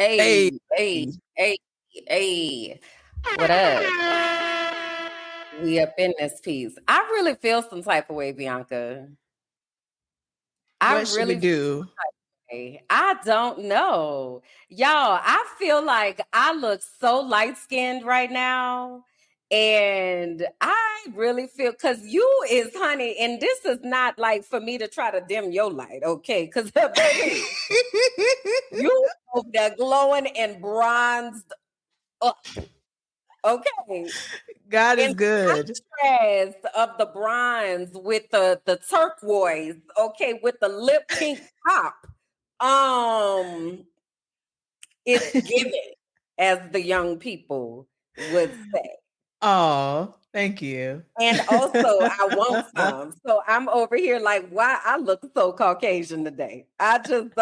Hey, Hey, hey, hey, hey. What up? We up in this piece. I really feel some type of way, Bianca. I what should we really feel do? some way. I don't know. Y'all, I feel like I look so light skinned right now. And I really feel because you is honey, and this is not like for me to try to dim your light, okay? Because baby, you over there glowing and bronzed up, okay? God In is good. contrast of the bronze with the turquoise, okay, with the lip pink top, um, it's given, as the young people would say. Oh, thank you. And also, I want some. So I'm over here like, why I look so Caucasian today? I don't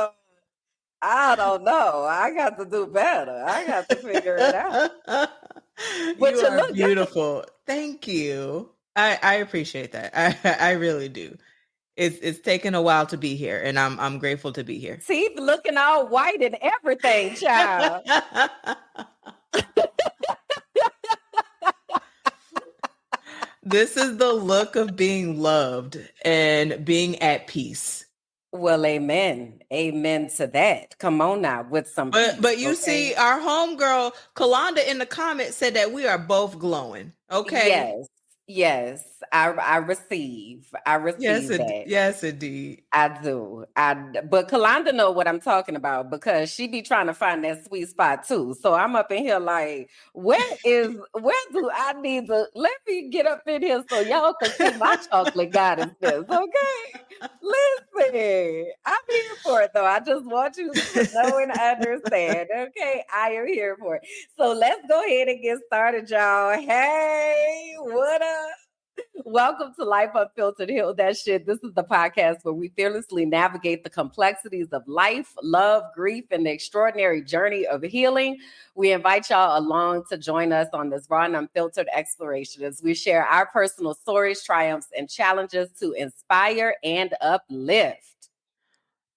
know. I got to do better. I got to figure it out. But You you are look good. beautiful. Thank you. I appreciate that. I really do. It's taken a while to be here, and I'm grateful to be here. Teeth looking all white and everything, child. This is the look of being loved and being at peace. Well, amen. Amen to that. Come on now with some peace, But you okay? see, our homegirl Kalonda in the comments said that we are both glowing. Okay. Yes. Yes. I receive that. Yes, indeed. I do. But Kalanda know what I'm talking about because she be trying to find that sweet spot too. So I'm up in here like, where do I need to let me get up in here so y'all can see my chocolate goddessness, okay? Listen, I'm here for it though. I just want you to know and understand, okay? I am here for it. So let's go ahead and get started, y'all. Hey, what up? Welcome to Life Unfiltered. Heal that shit. This is the podcast where we fearlessly navigate the complexities of life, love, grief, and the extraordinary journey of healing. We invite y'all along to join us on this raw and unfiltered exploration as we share our personal stories, triumphs, and challenges to inspire and uplift.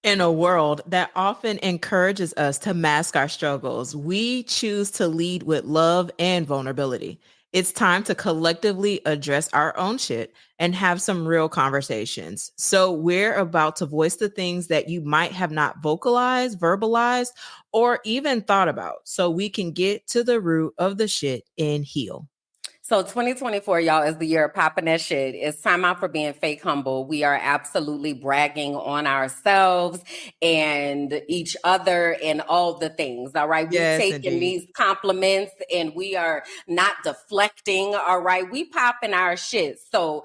In a world that often encourages us to mask our struggles, we choose to lead with love and vulnerability. It's time to collectively address our own shit and have some real conversations. So, we're about to voice the things that you might have not vocalized, verbalized, or even thought about so we can get to the root of the shit and heal. So 2024, y'all, is the year of popping that shit. It's time out for being fake humble. We are absolutely bragging on ourselves and each other and all the things. All right. We Yes, taking indeed. these compliments and we are not deflecting. All right. We popping our shit. So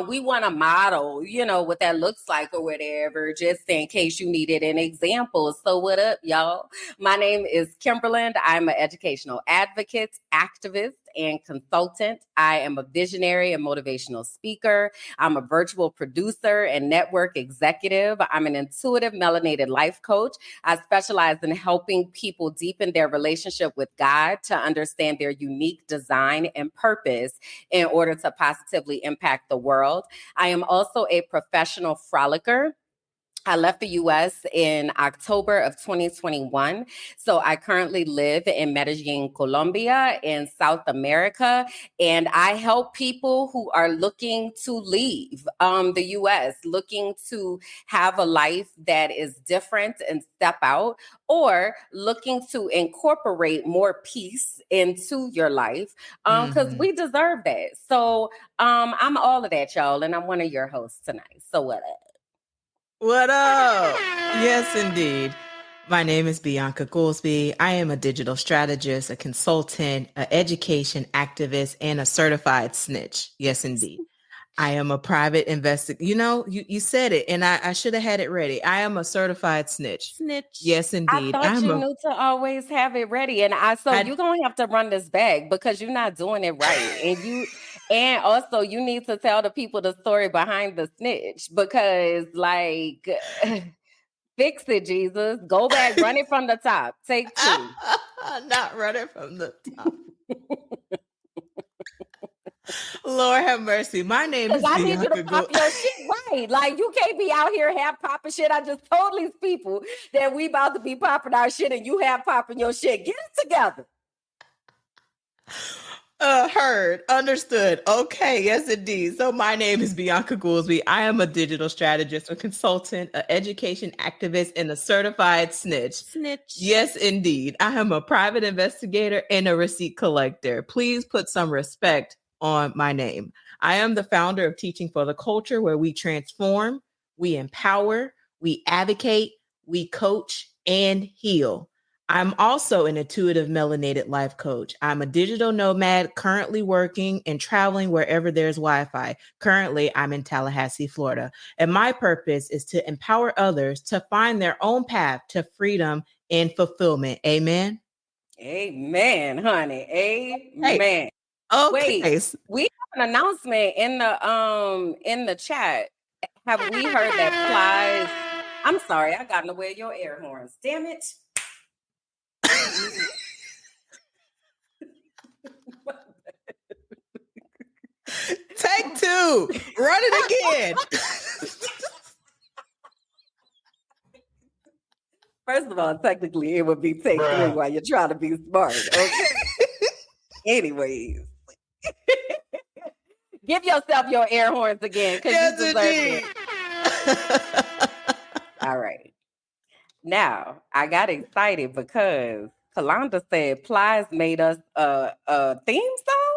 we want to model, what that looks like or whatever, just in case you needed an example. So what up, y'all? My name is Kimberland. I'm an educational advocate, activist, and consultant. I am a visionary and motivational speaker. I'm a virtual producer and network executive. I'm an intuitive melanated life coach. I specialize in helping people deepen their relationship with God to understand their unique design and purpose in order to positively impact the world. I am also a professional frolicker. I left the US in October of 2021. So I currently live in Medellin, Colombia, in South America. And I help people who are looking to leave the US, looking to have a life that is different and step out, or looking to incorporate more peace into your life because Mhm. we deserve that. So I'm all of that, y'all. And I'm one of your hosts tonight. So what up? What up? Yes, indeed. My name is Bianca Goolsby. I am a digital strategist, a consultant, an education activist, and a certified snitch. Yes, indeed. I am a private investigator. You said it, and I should have had it ready. I am a certified snitch. Snitch. Yes, I indeed. thought you knew to always have it ready. And so I you're gonna have to run this back because you're not doing it right. And also you need to tell the people the story behind the snitch because like fix it, Jesus. Go back, run it from the top. Take two. not running from the top. Lord have mercy. My name Because is I need you to Bianca pop Gould. your shit right. Like, you can't be out here half popping shit. I just told these people that we about to be popping our shit and you half popping your shit. Get it together. Heard, understood. Okay, yes, indeed. So my name is Bianca Goolsby. I am a digital strategist, a consultant, an education activist, and a certified snitch. Snitch. Yes, indeed. I am a private investigator and a receipt collector. Please put some respect on my name. I am the founder of Teaching for the Culture, where we transform, we empower, we advocate, we coach, and heal. I'm also an intuitive melanated life coach. I'm a digital nomad currently working and traveling wherever there's Wi Fi. Currently, I'm in Tallahassee, Florida. And my purpose is to empower others to find their own path to freedom and fulfillment. Amen. Amen, honey. Hey, Amen. Wait, okay. we have an announcement in the chat. Have we heard that Plies? I'm sorry, I got in the way of your air horns. Damn it. Take two. Run it again. First of all, technically, it would be take three while you're trying to be smart. Okay. Anyways, give yourself your air horns again because Yes, you deserve indeed. it. All right. Now, I got excited because Kalanda said Plies made us a theme song.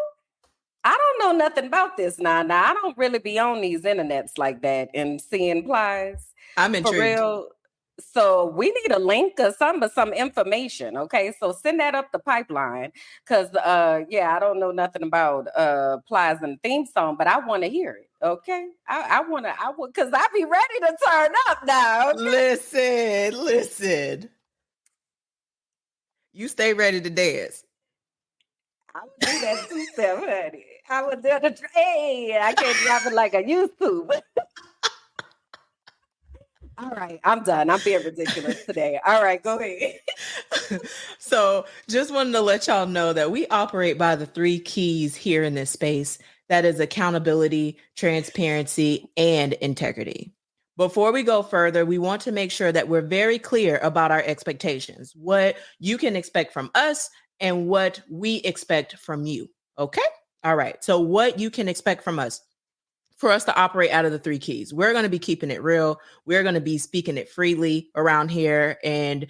I don't know nothing about this now. Now, I don't really be on these internets like that and seeing Plies. I'm For intrigued. real. So we need a link or some information. Okay. So send that up the pipeline. Cause yeah, I don't know nothing about Plies and theme song, but I want to hear it. Okay. I would cause I be ready to turn up now. Okay? Listen. You stay ready to dance. I would do that too, Sam, honey. I would do the hey, I can't drop it like I used to. All right, I'm done. I'm being ridiculous today. All right, go ahead. So, just wanted to let y'all know that we operate by the three keys here in this space, that is accountability, transparency, and integrity. Before we go further, we want to make sure that we're very clear about our expectations, what you can expect from us and what we expect from you. Okay? All right. So, what you can expect from us, for us to operate out of the three keys. We're going to be keeping it real. We're going to be speaking it freely around here. And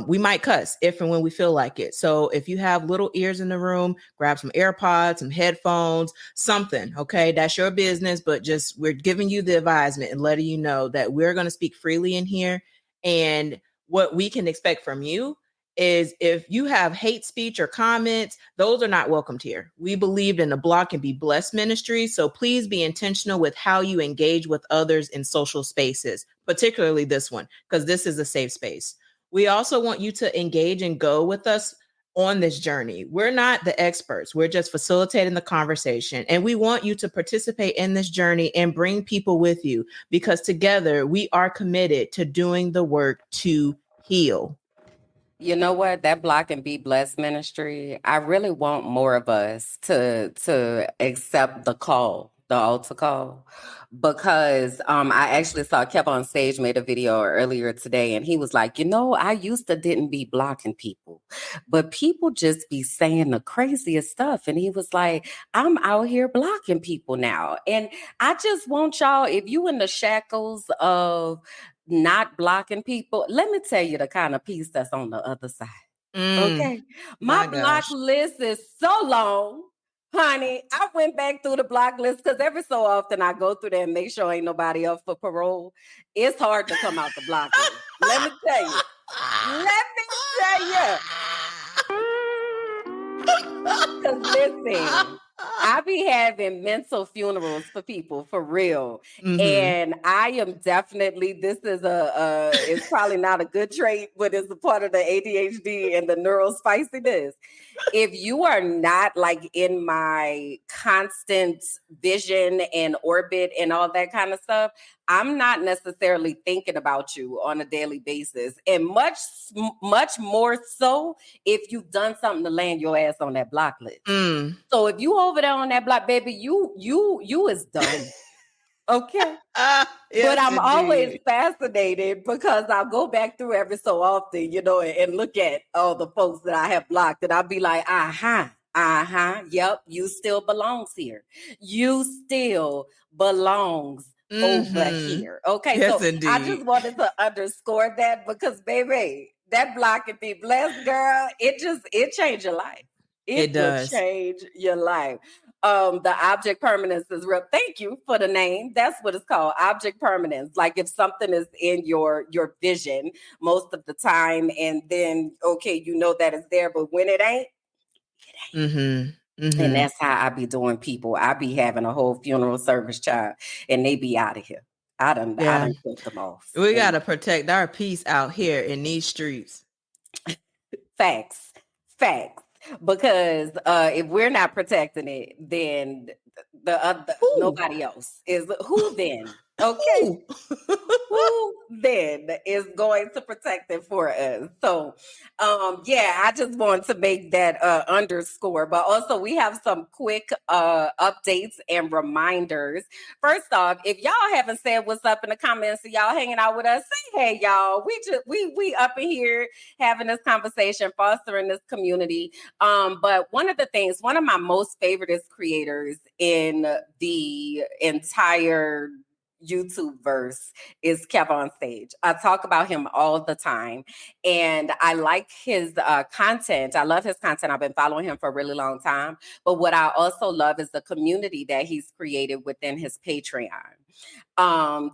we might cuss if and when we feel like it. So if you have little ears in the room, grab some AirPods, some headphones, something. Okay. That's your business. But just we're giving you the advisement and letting you know that we're going to speak freely in here. And what we can expect from you is if you have hate speech or comments, those are not welcomed here. We believed in the Block and Be Blessed ministry. So please be intentional with how you engage with others in social spaces, particularly this one, because this is a safe space. We also want you to engage and go with us on this journey. We're not the experts. We're just facilitating the conversation. And we want you to participate in this journey and bring people with you because together we are committed to doing the work to heal. You know what? That Block and Be Blessed ministry, I really want more of us to accept the call, the altar call. Because I actually saw Kev on stage made a video earlier today, and he was like, I used to didn't be blocking people, but people just be saying the craziest stuff. And he was like, I'm out here blocking people now. And I just want y'all, if you in the shackles of not blocking people, let me tell you the kind of peace that's on the other side. Okay. My block list is so long, honey. I went back through the block list because every so often I go through there and make sure ain't nobody up for parole. It's hard to come out the block list. Let me tell you. Let me tell you. Because listen, I be having mental funerals for people for real. Mm-hmm. And I am definitely, this is it's probably not a good trait, but it's a part of the ADHD and the neural spiciness. If you are not like in my constant vision and orbit and all that kind of stuff, I'm not necessarily thinking about you on a daily basis, and much more so if you've done something to land your ass on that block list. So if you over there on that block, baby, you is done. Okay. But Yes, I'm always indeed. fascinated because I'll go back through every so often, and look at all the folks that I have blocked, and I'll be like, yep, you still belongs here. You still belongs over Mm-hmm. here. Okay, Yes, so I indeed. just wanted to underscore that because, baby, that block and be blessed, girl, it changed your life. It It will does. change your life. The object permanence is real. Thank you for the name. That's what it's called, object permanence. Like if something is in your vision most of the time, and then okay, you know that it's there, but when it ain't, Mm-hmm. and Mm-hmm. that's how I be doing people. I be having a whole funeral service, child, and they be out of here. I Yeah. done took them off. We And gotta protect our peace out here in these streets. facts, facts. Because if we're not protecting it, then the other Who? nobody else is. Who then? Okay, Who? who then is going to protect it for us? So yeah, I just want to make that underscore. But also we have some quick updates and reminders. First off, if y'all haven't said what's up in the comments, so y'all hanging out with us, say hey y'all. We up in here having this conversation, fostering this community. But one of my most favorite creators in the entire YouTube verse is Kev on Stage. I talk about him all the time, and I like his content. I love his content. I've been following him for a really long time. But what I also love is the community that he's created within his Patreon.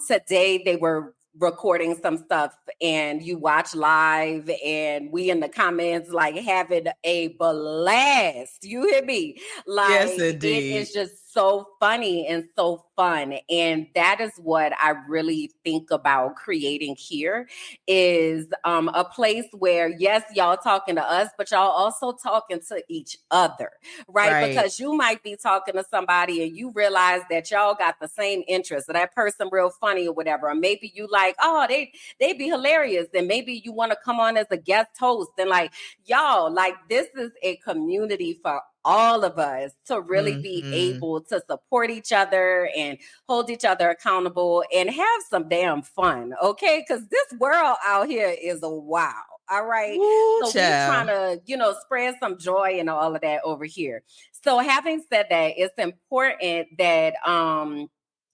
Today they were recording some stuff, and you watch live, and we in the comments like having a blast. You hear me? Yes, Like it is indeed. just so funny and so fun, and that is what I really think about creating here is a place where yes, y'all talking to us, but y'all also talking to each other, right? Right. Because you might be talking to somebody and you realize that y'all got the same interests, or that person real funny or whatever. Or maybe you like, oh, they be hilarious. And maybe you want to come on as a guest host. And like, y'all, like this is a community for all of us to really be Mm-hmm. able to support each other and hold each other accountable and have some damn fun. Okay. Because this world out here is a wow. All right. Woo, So we trying child. to, spread some joy and all of that over here. So having said that, it's important that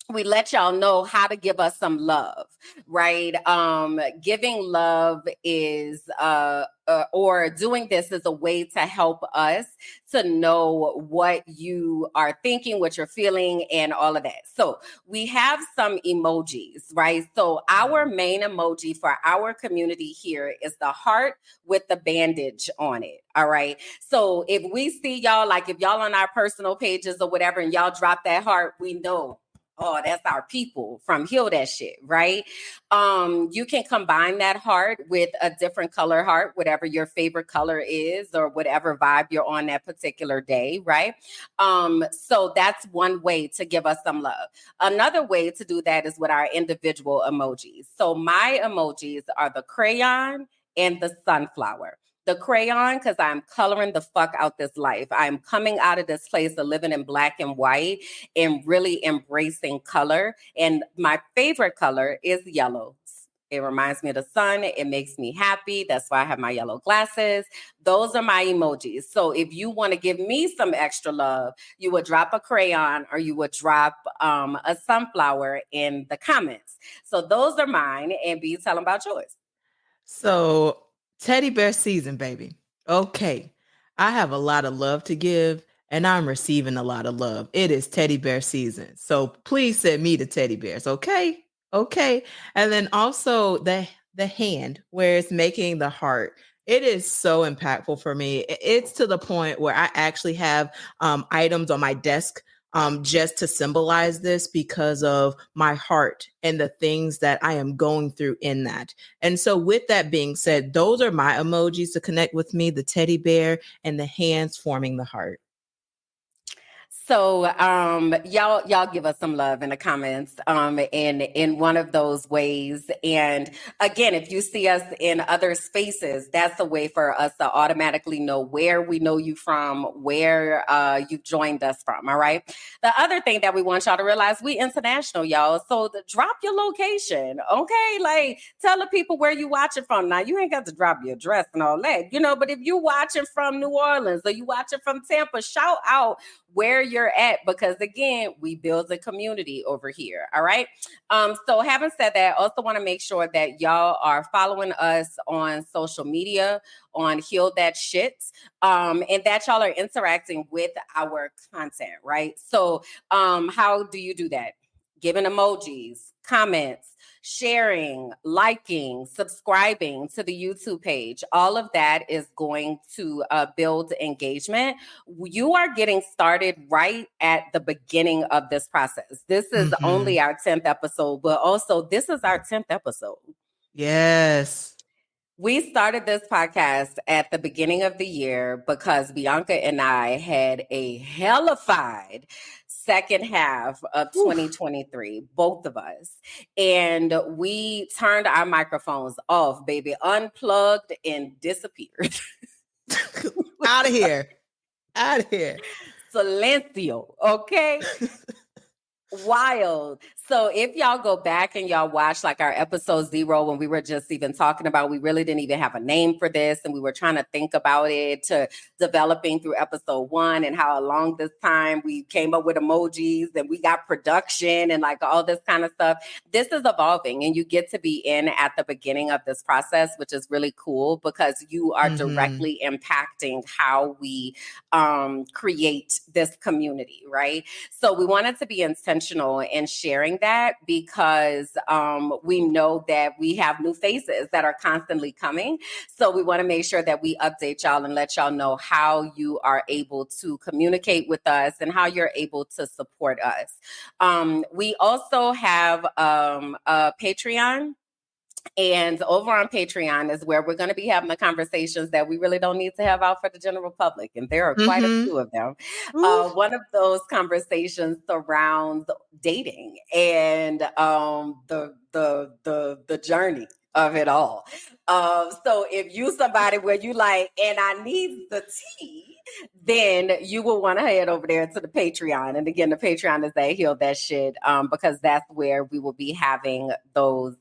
we let y'all know how to give us some love, right? Giving love is or doing this is a way to help us to know what you are thinking, what you're feeling, and all of that. So we have some emojis, right? So our main emoji for our community here is the heart with the bandage on it. All right. So if we see y'all, like if y'all on our personal pages or whatever, and y'all drop that heart, we know, oh, that's our people from Heal That Shit, right? You can combine that heart with a different color heart, whatever your favorite color is, or whatever vibe you're on that particular day, right? So that's one way to give us some love. Another way to do that is with our individual emojis. So my emojis are the crayon and the sunflower. The crayon, because I'm coloring the fuck out this life. I'm coming out of this place of living in black and white and really embracing color. And my favorite color is yellow. It reminds me of the sun. It makes me happy. That's why I have my yellow glasses. Those are my emojis. So if you want to give me some extra love, you would drop a crayon or you would drop a sunflower in the comments. So those are mine. And be telling about yours. So, teddy bear season, baby. Okay. I have a lot of love to give, and I'm receiving a lot of love. It is teddy bear season. So, please send me the teddy bears, okay? Okay. And then also the hand where it's making the heart. It is so impactful for me. It's to the point where I actually have items on my desk just to symbolize this because of my heart and the things that I am going through in that. And so, with that being said, those are my emojis to connect with me, the teddy bear and the hands forming the heart. So y'all give us some love in the comments in one of those ways. And again, if you see us in other spaces, that's a way for us to automatically know where we know you from, where you've joined us from. All right. The other thing that we want y'all to realize, we international, y'all. So drop your location. Okay. Like tell the people where you watching from. Now you ain't got to drop your address and all that, but if you watching from New Orleans or you watching from Tampa, shout out where you're at, because again, we build a community over here. All right. So having said that, also want to make sure that y'all are following us on social media on Heal That Shit, and that y'all are interacting with our content, right? So how do you do that? Giving emojis, comments, sharing, liking, subscribing to the YouTube page. All of that is going to build engagement. You are getting started right at the beginning of this process. This is only our 10th episode, but also this is our 10th episode. Yes. We started this podcast at the beginning of the year because Bianca and I had a hellified second half of 2023, both of us. And we turned our microphones off, baby, unplugged and disappeared. Out of here. Out of here. Silencio, okay? Wild. So if y'all go back and y'all watch like our episode 0, when we were just even talking about, we really didn't even have a name for this, and we were trying to think about it, to developing through episode 1, and how along this time we came up with emojis and we got production and like all this kind of stuff. This is evolving, and you get to be in at the beginning of this process, which is really cool because you are directly impacting how we create this community, right? So we wanted to be intentional in sharing that because we know that we have new faces that are constantly coming. So we want to make sure that we update y'all and let y'all know how you are able to communicate with us and how you're able to support us. We also have a Patreon. And over on Patreon is where we're going to be having the conversations that we really don't need to have out for the general public. And there are quite a few of them. One of those conversations surrounds dating and the journey of it all. So if you somebody where you like, and I need the tea, then you will want to head over there to the Patreon. And again, the Patreon is that Heal That Shit, because that's where we will be having those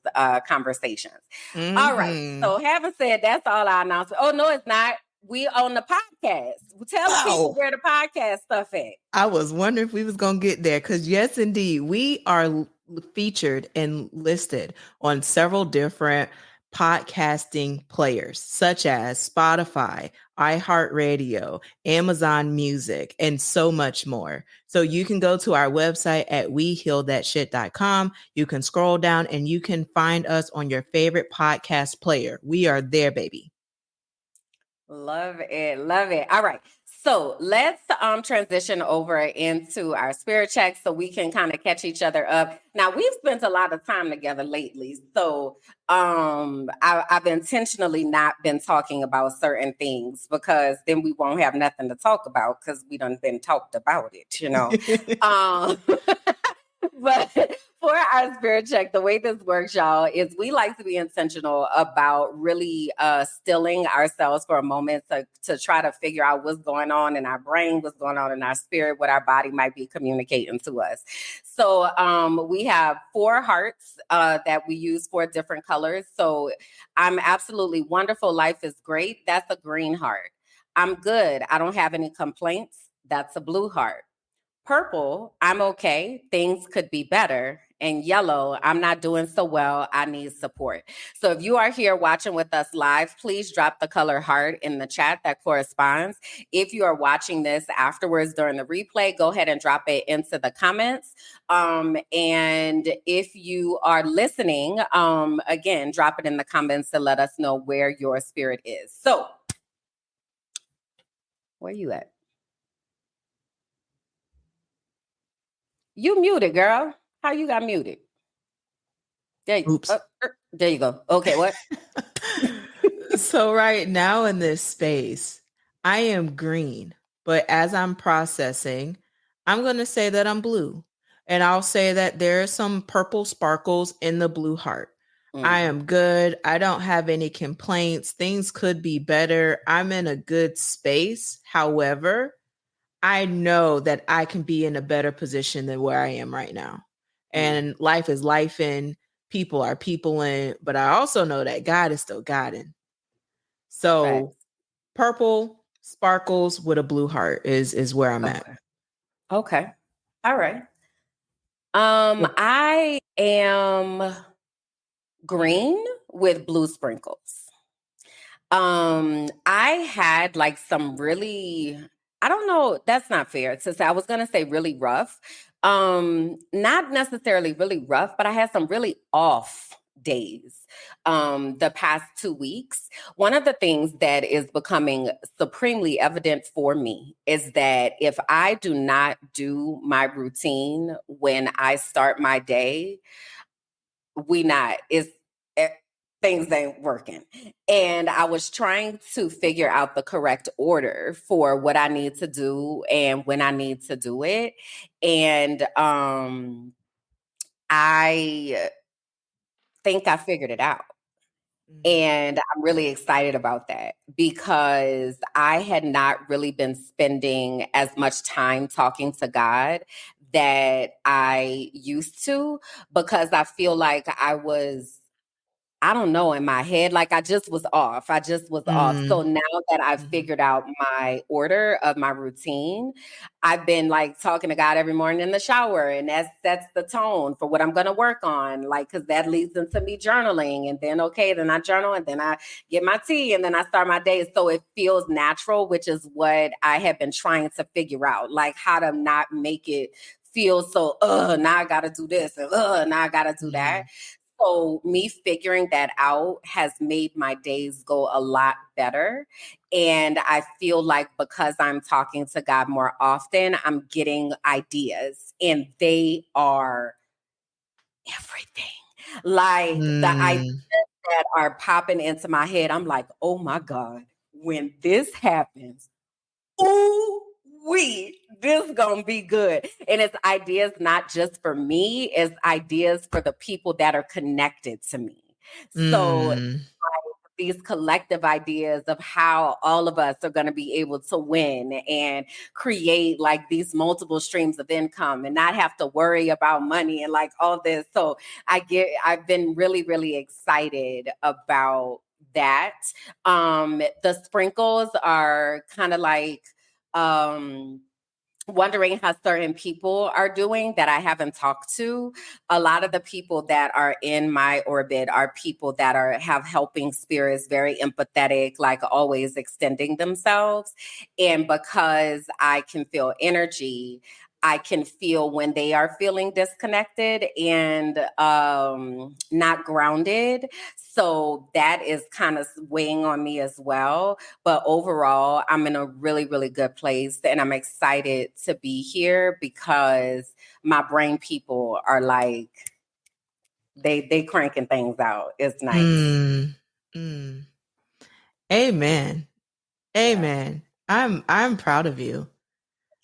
conversations. All right. So having said that's all our announcements. Oh, no, it's not. We on the podcast. Tell the people where the podcast stuff at. I was wondering if we was going to get there because yes, indeed, we are featured and listed on several different podcasting players such as Spotify, iHeartRadio, Amazon Music, and so much more. So you can go to our website at wehealthatshit.com. You can scroll down and you can find us on your favorite podcast player. We are there, baby. Love it. Love it. All right. So let's transition over into our spirit check so we can kind of catch each other up. Now, we've spent a lot of time together lately. So I've intentionally not been talking about certain things because then we won't have nothing to talk about because we done been talked about it, But for our spirit check, the way this works, y'all, is we like to be intentional about really stilling ourselves for a moment to try to figure out what's going on in our brain, what's going on in our spirit, what our body might be communicating to us. So we have 4 hearts that we use for different colors. So I'm absolutely wonderful. Life is great. That's a green heart. I'm good. I don't have any complaints. That's a blue heart. Purple, I'm okay. Things could be better. And yellow, I'm not doing so well. I need support. So if you are here watching with us live, please drop the color heart in the chat that corresponds. If you are watching this afterwards during the replay, go ahead and drop it into the comments. And if you are listening, again, drop it in the comments to let us know where your spirit is. So where you at? You muted, girl. How you got muted? Oops. There you go. Okay, what? So right now in this space, I am green, but as I'm processing, I'm going to say that I'm blue. And I'll say that there are some purple sparkles in the blue heart. I Mm, am good. I don't have any complaints. Things could be better. I'm in a good space. However, I know that I can be in a better position than where I am right now. mm. And life is life in, people are people in, but I also know that God is still God. So Facts. purple sparkles with a blue heart is where I'm at. Okay. Okay. All right. Yep. I am green with blue sprinkles. I had like some really, I don't know, that's not fair. Since I was gonna say really rough. Not necessarily really rough, but I had some really off days the past 2 weeks. One of the things that is becoming supremely evident for me is that if I do not do my routine when I start my day, we not it's eh, things ain't working. And I was trying to figure out the correct order for what I need to do and when I need to do it. And I think I figured it out. Mhm. And I'm really excited about that because I had not really been spending as much time talking to God that I used to, because I feel like I don't know, in my head, like I just was off. I just was off. So Mm. now that I've Mhm. figured out my order of my routine, I've been like talking to God every morning in the shower, and that sets the tone for what I'm going to work on. Like, because that leads into me journaling, and then okay, then I journal, and then I get my tea, and then I start my day. So it feels natural, which is what I have been trying to figure out, like how to not make it feel so. Now I got to do this, and now I got to do that. Mhm. So me figuring that out has made my days go a lot better. And I feel like because I'm talking to God more often, I'm getting ideas, and they are everything. Like the ideas Mm. that are popping into my head, I'm like, oh my God, when this happens, ooh, this gonna be good. And it's ideas not just for me, it's ideas for the people that are connected to me. So Mm. these collective ideas of how all of us are going to be able to win and create like these multiple streams of income and not have to worry about money and like all this. So I've been really, really excited about that. The sprinkles are kind of like, um, wondering how certain people are doing that I haven't talked to. A lot of the people that are in my orbit are people that have helping spirits, very empathetic, like always extending themselves. And because I can feel energy, I can feel when they are feeling disconnected and not grounded. So that is kind of weighing on me as well. But overall, I'm in a really, really good place. And I'm excited to be here because my brain people are like, they cranking things out. It's nice. Mm. Mm. Amen. Yeah. Amen. I'm proud of you.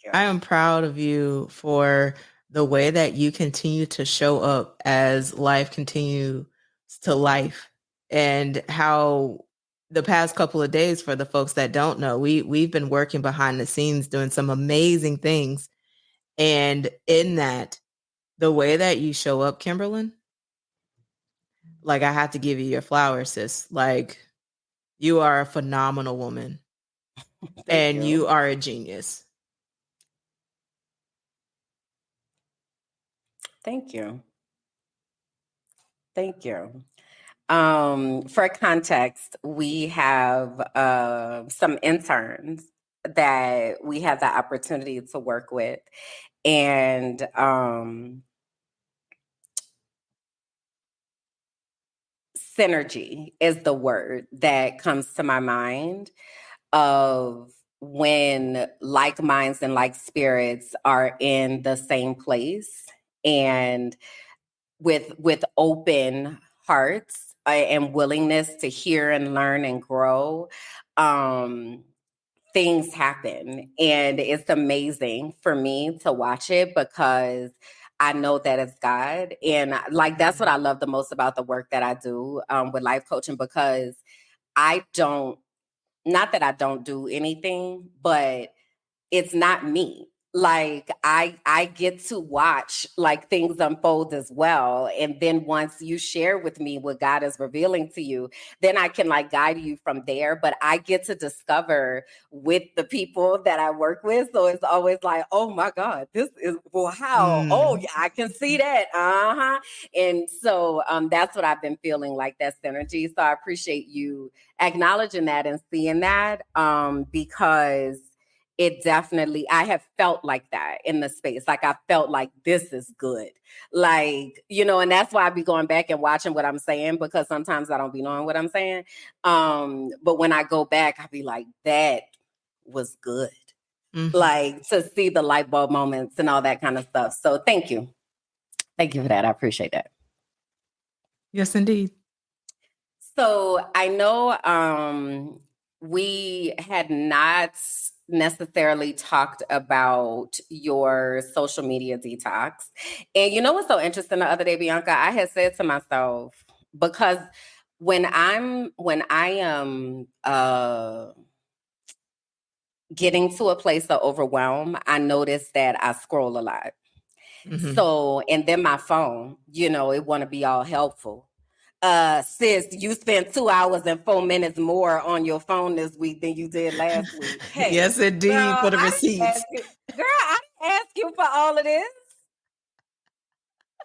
Yeah. I am proud of you for the way that you continue to show up as life continues to life, and how the past couple of days, for the folks that don't know, we've been working behind the scenes doing some amazing things. And in that, the way that you show up, Kimberlyn, like I have to give you your flowers, sis. Like, you are a phenomenal woman Thank and you you. are a genius. Thank you. Thank you. For context, we have some interns that we had the opportunity to work with. And synergy is the word that comes to my mind of when like minds and like spirits are in the same place and with open hearts and willingness to hear and learn and grow. um things happen. And it's amazing for me to watch it because I know that it's God. And like, that's what I love the most about the work that I do with life coaching, because I don't, not that I don't do anything, but it's not me. Like, I get to watch like things unfold as well. And then once you share with me what God is revealing to you, then I can like guide you from there. But I get to discover with the people that I work with. So it's always like, oh my God, this is wow. Oh Mm. yeah, I can see that. Uh-huh. And so that's what I've been feeling, like that synergy. So I appreciate you acknowledging that and seeing that, because it definitely, I have felt like that in the space. Like, I felt like this is good. Like, and that's why I be going back and watching what I'm saying, because sometimes I don't be knowing what I'm saying. But when I go back, I be like, that was good. Mhm. Like, to see the light bulb moments and all that kind of stuff. So thank you. Thank you for that. I appreciate that. Yes, indeed. So I know we had not necessarily talked about your social media detox. And you know what's so interesting, the other day, Bianca, I had said to myself, because when I am getting to a place of overwhelm, I notice that I scroll a lot. Mhm. So, and then my phone, it want to be all helpful. Sis, you spent 2 hours and 4 minutes more on your phone this week than you did last week. Hey, Yes, girl, indeed, for the I didn't ask receipts. you. Girl, I didn't ask you for all of this.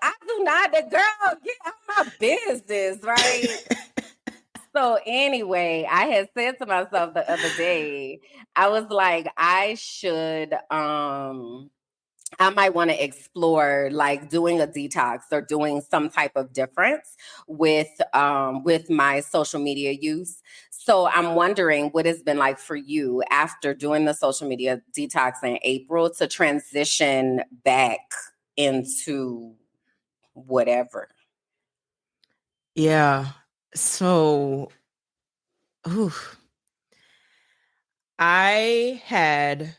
I do not. The girl, get out my business, right? So anyway, I had said to myself the other day, I was like, I might want to explore like doing a detox or doing some type of difference with my social media use. So I'm wondering what it's been like for you after doing the social media detox in April to transition back into whatever. Yeah. So, oof, I had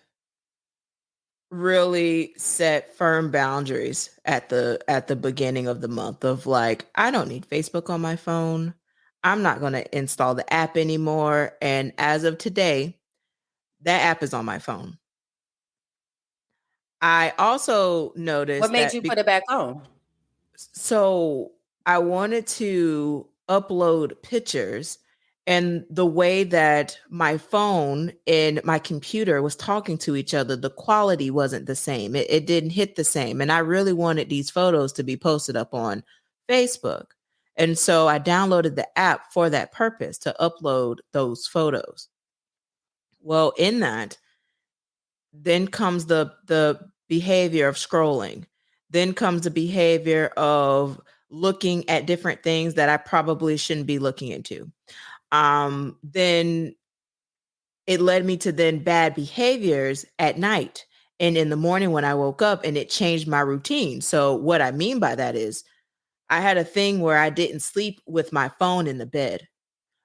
really set firm boundaries at the beginning of the month of like, I don't need Facebook on my phone. I'm not going to install the app anymore, and as of today, that app is on my phone. I also What noticed made that you put it back on? so I wanted to upload pictures, and the way that my phone and my computer was talking to each other, the quality wasn't the same. It didn't hit the same. And I really wanted these photos to be posted up on Facebook. And so I downloaded the app for that purpose to upload those photos. Well, in that, then comes the behavior of scrolling. Then comes the behavior of looking at different things that I probably shouldn't be looking into. Then it led me to then bad behaviors at night and in the morning when I woke up, and it changed my routine. So what I mean by that is I had a thing where I didn't sleep with my phone in the bed.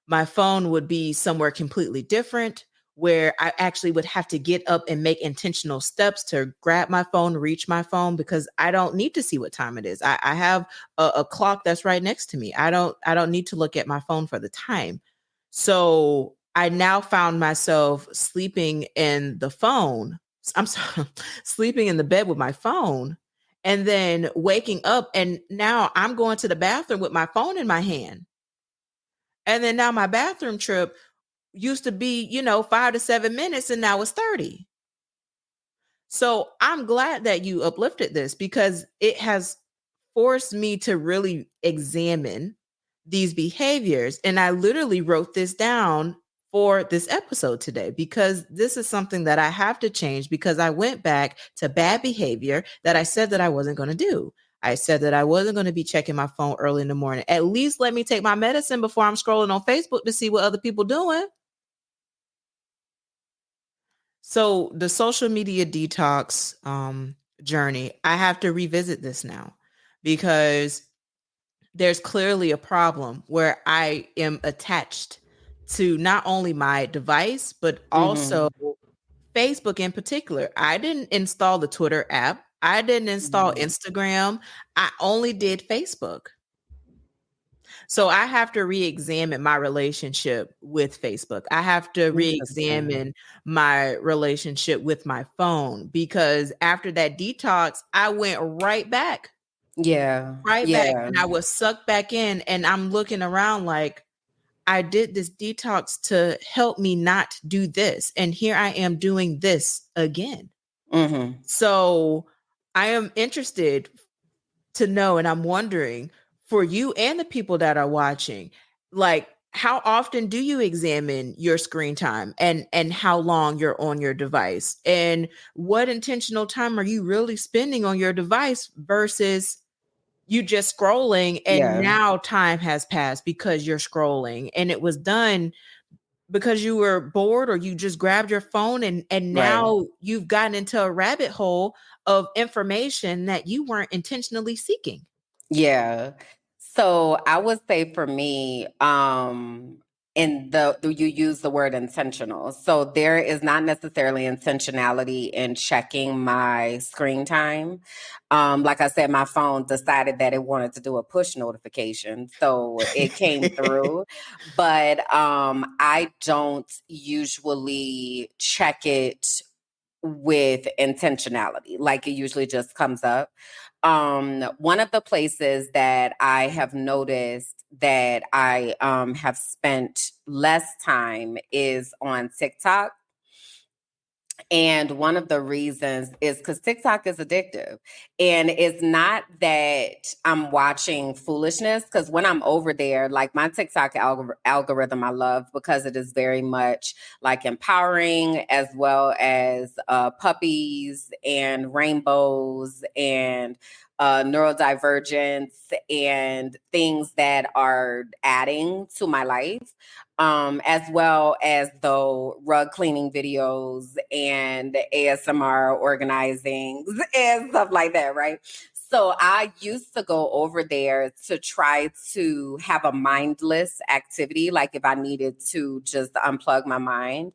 My phone would be somewhere completely different, where I actually would have to get up and make intentional steps to grab my phone, reach my phone, because I don't need to see what time it is. I have a clock that's right next to me. I don't need to look at my phone for the time. So I now found myself sleeping in the phone. I'm sorry, sleeping in the bed with my phone, and then waking up, and now I'm going to the bathroom with my phone in my hand. And then now my bathroom trip used to be, 5 to 7 minutes, and now it's 30. So I'm glad that you uplifted this, because it has forced me to really examine these behaviors. And I literally wrote this down for this episode today, because this is something that I have to change, because I went back to bad behavior that I said that I wasn't going to do. I said that I wasn't going to be checking my phone early in the morning. At least let me take my medicine before I'm scrolling on Facebook to see what other people doing. So the social media detox journey, I have to revisit this now, because there's clearly a problem where I am attached to not only my device, but also Mhm. Facebook in particular. I didn't install the Twitter app. I didn't install Mhm. Instagram. I only did Facebook. So I have to re-examine my relationship with Facebook. I have to Interesting. re-examine my relationship with my phone because after that detox, I went Yeah. right back, Yeah. and I was sucked back in. And I'm looking around like I did this detox to help me not do this. And here I am doing this again. Mhm. So I am interested to know, and I'm wondering for you and the people that are watching, like how often do you examine your screen time and how long you're on your device? And what intentional time are you really spending on your device versus you just scrolling and Yeah. now time has passed because you're scrolling and it was done because you were bored or you just grabbed your phone and Right. now you've gotten into a rabbit hole of information that you weren't intentionally seeking. Yeah. So I would say for me, in you use the word intentional. So there is not necessarily intentionality in checking my screen time. Like I said, my phone decided that it wanted to do a push notification. So it came through. But I don't usually check it with intentionality. Like it usually just comes up. One of the places that I have noticed that I have spent less time is on TikTok. And one of the reasons is because TikTok is addictive. And it's not that I'm watching foolishness, because when I'm over there, like my TikTok algorithm, I love because it is very much like empowering, as well as puppies and rainbows and neurodivergence and things that are adding to my life, as well as though rug cleaning videos and ASMR organizing and stuff like that, right? So I used to go over there to try to have a mindless activity, like if I needed to just unplug my mind.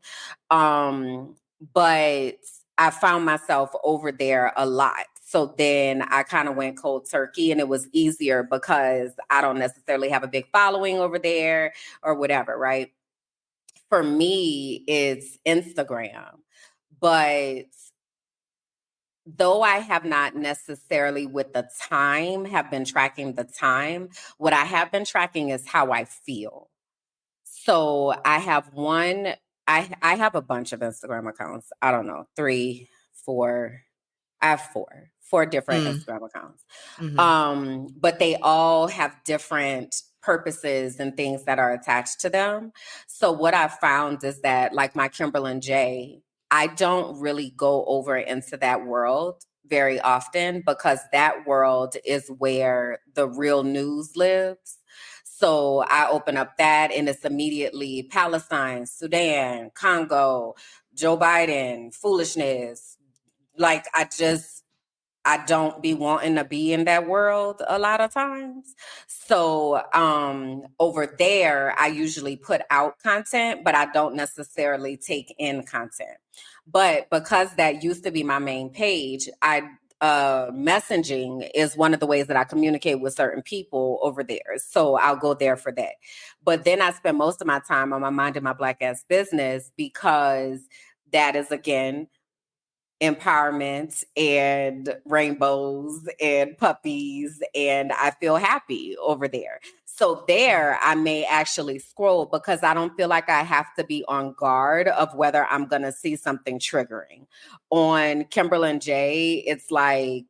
But I found myself over there a lot. So then I kind of went cold turkey, and it was easier because I don't necessarily have a big following over there or whatever, right? For me, it's Instagram. But though I have not necessarily with the time have been tracking the time, what I have been tracking is how I feel. So I have one, I have a bunch of Instagram accounts. I don't know, three, four. I have four different Mm, Instagram accounts. mhm. But they all have different purposes and things that are attached to them. So what I found is that, like my Kimberlyn J, I don't really go over into that world very often because that world is where the real news lives. So I open up that and it's immediately Palestine, Sudan, Congo, Joe Biden, foolishness. Like I don't be wanting to be in that world a lot of times. So over there, I usually put out content, but I don't necessarily take in content. But because that used to be my main page, I messaging is one of the ways that I communicate with certain people over there. So I'll go there for that. But then I spend most of my time on my mind and my black ass business because that is again empowerment and rainbows and puppies, and I feel happy over there. So there I may actually scroll because I don't feel like I have to be on guard of whether I'm going to see something triggering. On Kimberlyn J, it's like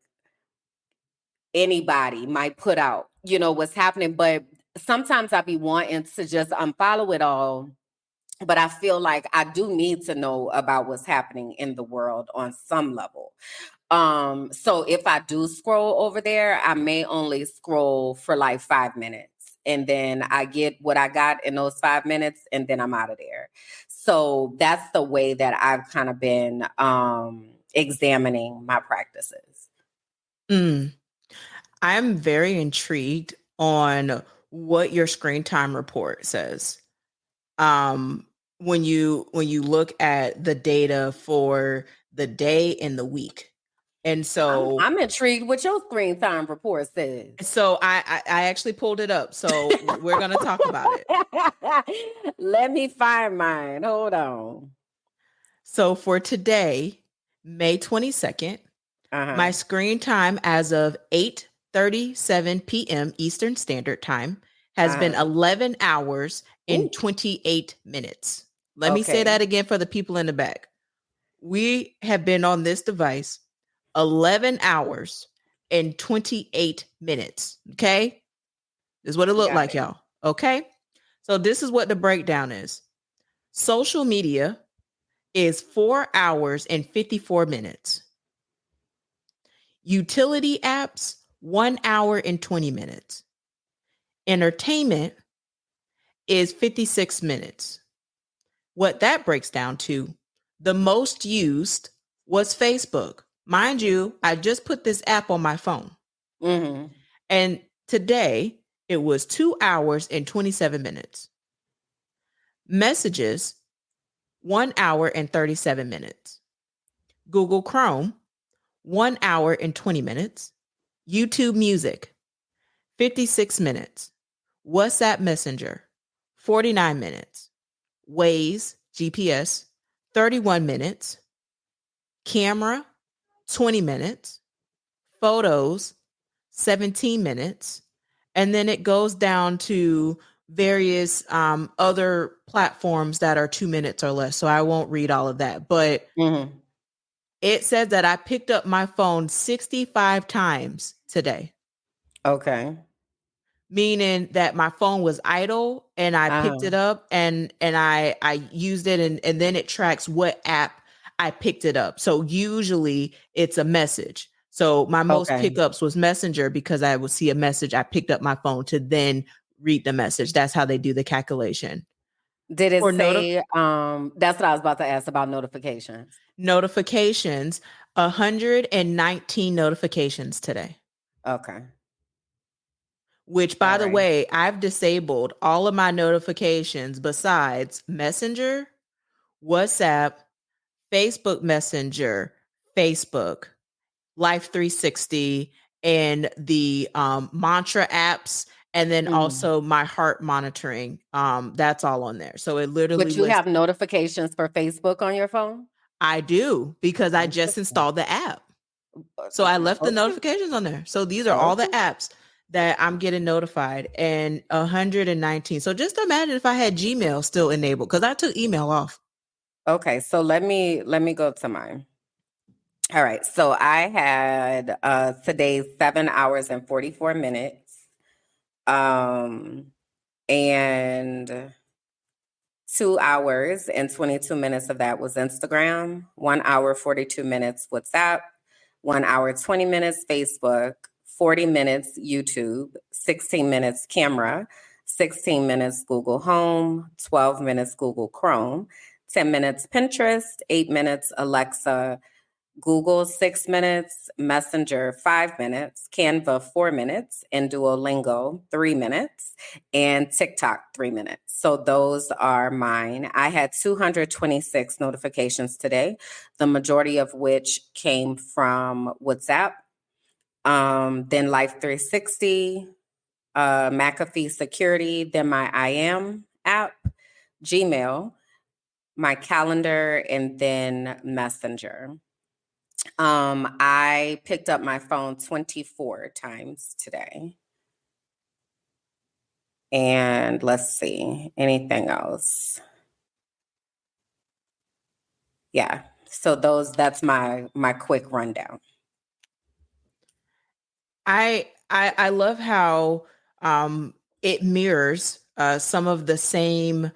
anybody might put out, what's happening, but sometimes I be wanting to just unfollow it all, but I feel like I do need to know about what's happening in the world on some level. So if I do scroll over there, I may only scroll for like 5 minutes. And then I get what I got in those 5 minutes, and then I'm out of there. So that's the way that I've kind of been examining my practices. Mm. I'm very intrigued on what your screen time report says. Um, when you look at the data for the day and the week. And so I'm intrigued what your screen time report says. I actually pulled it up. So we're going to talk about it. Let me find mine. Hold on. So for today, May 22nd, my Uh-huh. screen time as of 8:37 p.m. Eastern Standard Time has been Uh-huh. 11 hours and Ooh, 28 minutes. Let me say okay. that again for the people in the back. We have been on this device 11 hours and 28 minutes. Okay. This is what it looked Got like, it. y'all. Okay. So this is what the breakdown is. Social media is 4 hours and 54 minutes. Utility apps, 1 hour and 20 minutes. Entertainment is 56 minutes. What that breaks down to, the most used was Facebook. Mind you, I just put this app on my phone. Mm-hmm. And today it was 2 hours and 27 minutes. Messages, 1 hour and 37 minutes. Google Chrome, 1 hour and 20 minutes. YouTube Music, 56 minutes. WhatsApp Messenger, 49 minutes. Waze, GPS, 31 minutes. Camera, 20 minutes. Photos, 17 minutes. And then it goes down to various other platforms that are 2 minutes or less. So I won't read all of that. But Mm-hmm. it says that I picked up my phone 65 times today, Okay. meaning that my phone was idle and I picked Uh-huh. it up and I used it and then it tracks what app I picked it up. So usually it's a message. So my most Okay. pickups was Messenger because I would see a message. I picked up my phone to then read the message. That's how they do the calculation. Did it For say that's what I was about to ask about notifications. notifications, 119 notifications today. Okay. Which, by All the right. way, I've disabled all of my notifications besides Messenger, WhatsApp, Facebook Messenger, Facebook, Life 360, and the mantra apps, and then Mm. also my heart monitoring. That's all on there. So it literally But you lists. have notifications for Facebook on your phone? I do because I just Interesting. installed the app. So I left the Okay. notifications on there. So these are all the Okay. apps that I'm getting notified and 119. So just imagine if I had Gmail still enabled because I took email off. Okay. So let me go to mine. All right. So I had today 7 hours and 44 minutes. And 2 hours and 22 minutes of that was Instagram, 1 hour, 42 minutes WhatsApp, 1 hour, 20 minutes Facebook, 40 minutes YouTube, 16 minutes camera, 16 minutes Google Home, 12 minutes Google Chrome, 10 minutes Pinterest, 8 minutes Alexa, Google 6 minutes, Messenger 5 minutes, Canva 4 minutes, and Duolingo 3 minutes, and TikTok 3 minutes. So those are mine. I had 226 notifications today, the majority of which came from WhatsApp, then Life 360, McAfee Security, then my I Am app, Gmail, my calendar, and then Messenger. I picked up my phone 24 times today. And let's see, anything else? Yeah. So that's my quick rundown. I love how it mirrors some of the same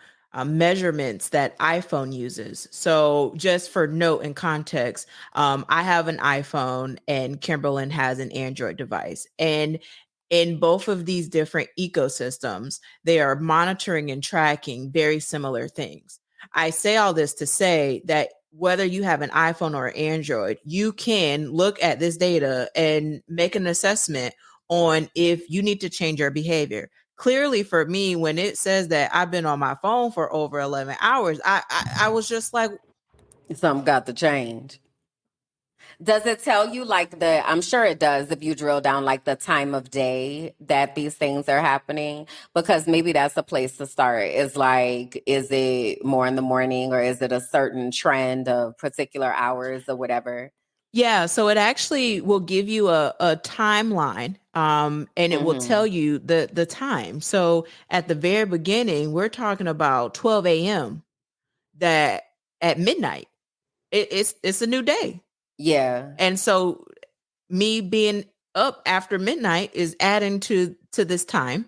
measurements that iPhone uses. So, just for note and context, I have an iPhone and Kimberlyn has an Android device, and in both of these different ecosystems, they are monitoring and tracking very similar things. I say all this to say that whether you have an iPhone or Android, you can look at this data and make an assessment on if you need to change your behavior. clearly for me, when it says that I've been on my phone for over 11 hours, I was just like, Something got to change. Does it tell you like I'm sure it does if you drill down like the time of day that these things are happening? Because maybe that's a place to start. Is like, is it more in the morning or is it a certain trend of particular hours or whatever? yeah, so it actually will give you a timeline, and it will tell Mm-hmm. you the time. So at the very beginning, we're talking about 12 a.m. that at midnight, it's a new day. Yeah. And so me being up after midnight is adding to this time.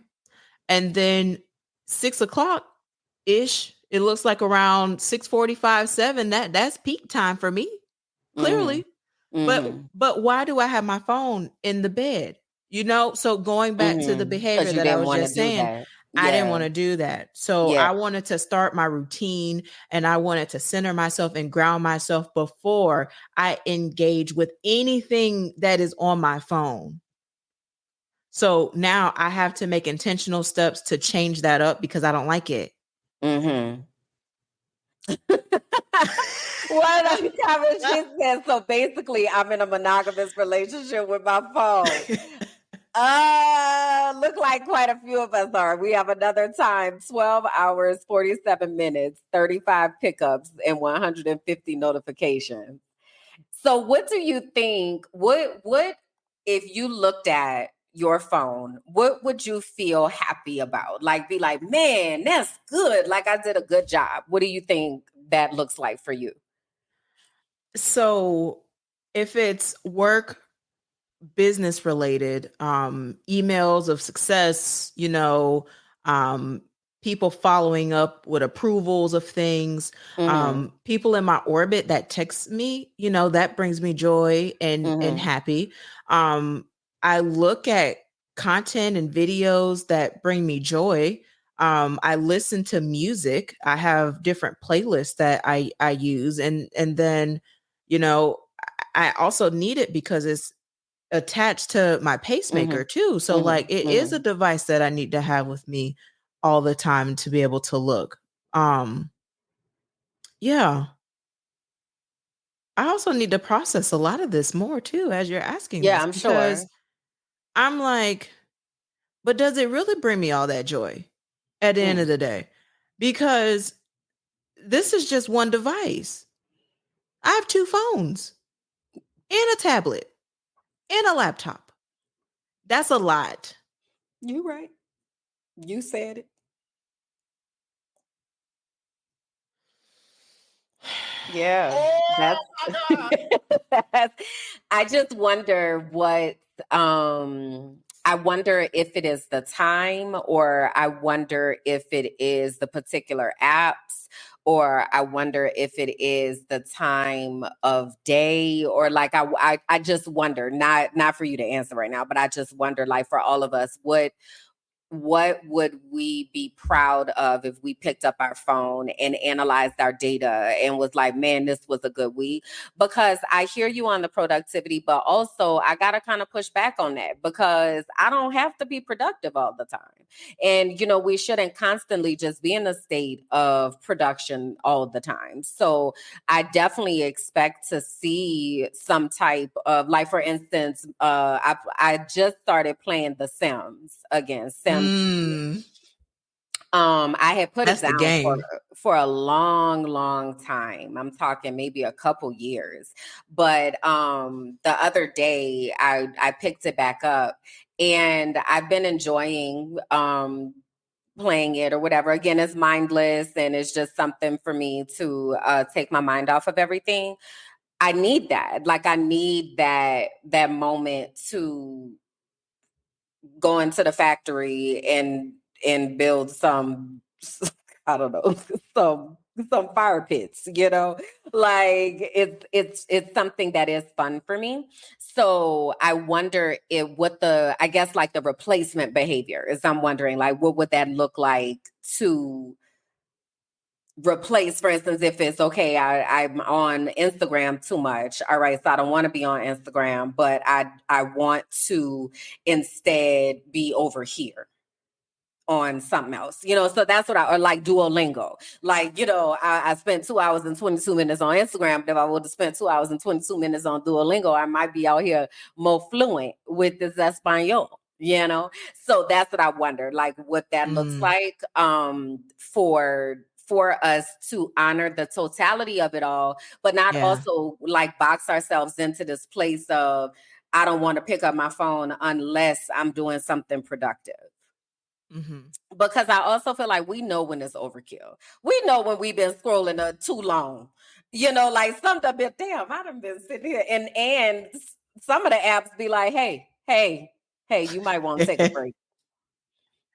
And then 6 o'clock ish, it looks like around 6:45, 7. That's peak time for me, Mm-hmm. clearly. But Mm-hmm. why do I have my phone in the bed? So going back to the Mm-hmm. behavior Because you that I didn't was want to just do saying, that. I didn't Yeah. want to do that. So Yeah. I wanted to start my routine, and I wanted to center myself and ground myself before I engage with anything that is on my phone. So now I have to make intentional steps to change that up because I don't like it. Mm-hmm. One of the comments she said, so basically I'm in a monogamous relationship with my phone. Look like quite a few of us are. We have another time, 12 hours, 47 minutes, 35 pickups, and 150 notifications. So what do you think? What if you looked at your phone, what would you feel happy about? Like be like, man, that's good. Like I did a good job. What do you think that looks like for you? So if it's work, business related, emails of success, um people following up with approvals of things, Mm-hmm. people in my orbit that text me, that brings me joy and Mm-hmm. happy. I look at content and videos that bring me joy. I listen to music. I have different playlists that I use, and then you know I also need it because it's attached to my pacemaker Mm-hmm. too. So like it Mm-hmm. is a Mm-hmm. device that I need to have with me all the time to be able to look. Um yeah. I also need to process a lot of this more too as you're asking Yeah, this I'm because sure. I'm like, but does it really bring me all that joy at the end Mm. of the day? Because this is just one device. I have two phones and a tablet and a laptop. That's a lot. You right. You said it. Yeah, Oh that's my God. I just wonder what I wonder if it is the time or I wonder if it is the particular apps or I wonder if it is the time of day or like I just wonder not for you to answer right now but I just wonder like for all of us what would we be proud of if we picked up our phone and analyzed our data and was like, man, this was a good week? Because I hear you on the productivity, but also I got to kind of push back on that because I don't have to be productive all the time. And, we shouldn't constantly just be in a state of production all the time. So I definitely expect to see some type of, like, for instance, I just started playing The Sims again. Sims. Mm, I had put it that's the down for game. a long, long time. I'm talking maybe a couple years, but the other day I picked it back up, and I've been enjoying playing it or whatever. Again, it's mindless and it's just something for me to take my mind off of everything. I need that. Like I need that moment to go into the factory and build some I don't know, some fire pits, like it's something that is fun for me. So I wonder if what I guess like the replacement behavior is, I'm wondering like what would that look like to replace, for instance, if it's okay, I'm on Instagram too much. All right, so I don't want to be on Instagram, but I want to instead be over here. on something else, so that's what or like Duolingo. Like, I spent 2 hours and 22 minutes on Instagram, but if I would have spent 2 hours and 22 minutes on Duolingo, I might be out here more fluent with this Espanol. So that's what I wonder, like what that looks like for us to honor the totality of it all, but not Yeah. also like box ourselves into this place of, I don't want to pick up my phone unless I'm doing something productive. Hmm. Because I also feel like we know when it's overkill. We know when we've been scrolling too long. Like something bit, damn, I done been sitting here. And some of the apps be like, hey, you might want to take a break.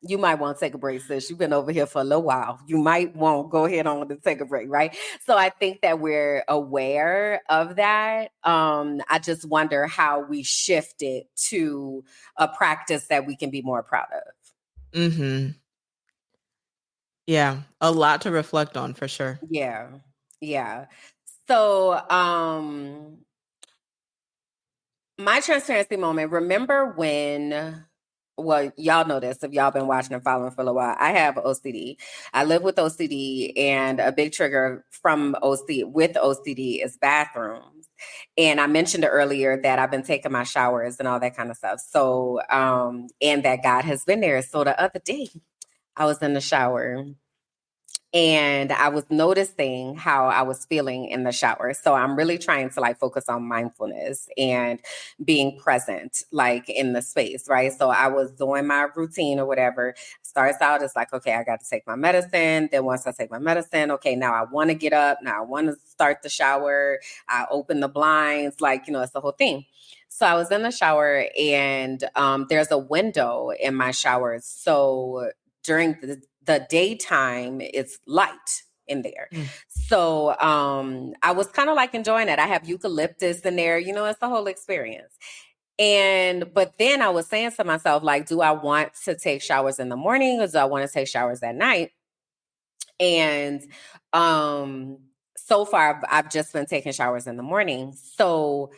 You might want to take a break, sis. You've been over here for a little while. You might want to go ahead on and take a break, right? So I think that we're aware of that. I just wonder how we shift it to a practice that we can be more proud of. Hmm. Yeah, a lot to reflect on for sure. Yeah. Yeah. So, my transparency moment, remember when, well, y'all know this if y'all been watching and following for a while. I have OCD. I live with OCD, and a big trigger from OCD is bathrooms. And I mentioned earlier that I've been taking my showers and all that kind of stuff. So, and that God has been there. So the other day, I was in the shower and I was noticing how I was feeling in the shower. So I'm really trying to like focus on mindfulness and being present, like in the space, right? So I was doing my routine or whatever. Starts out, it's like, okay, I got to take my medicine. Then once I take my medicine, okay, now I want to get up. Now I want to start the shower. I open the blinds, like, it's the whole thing. So I was in the shower, and there's a window in my shower. So during the daytime, it's light in there. Mm. So I was kind of like enjoying it. I have eucalyptus in there, it's the whole experience. But then I was saying to myself, like, do I want to take showers in the morning or do I want to take showers at night? And so far I've just been taking showers in the morning. So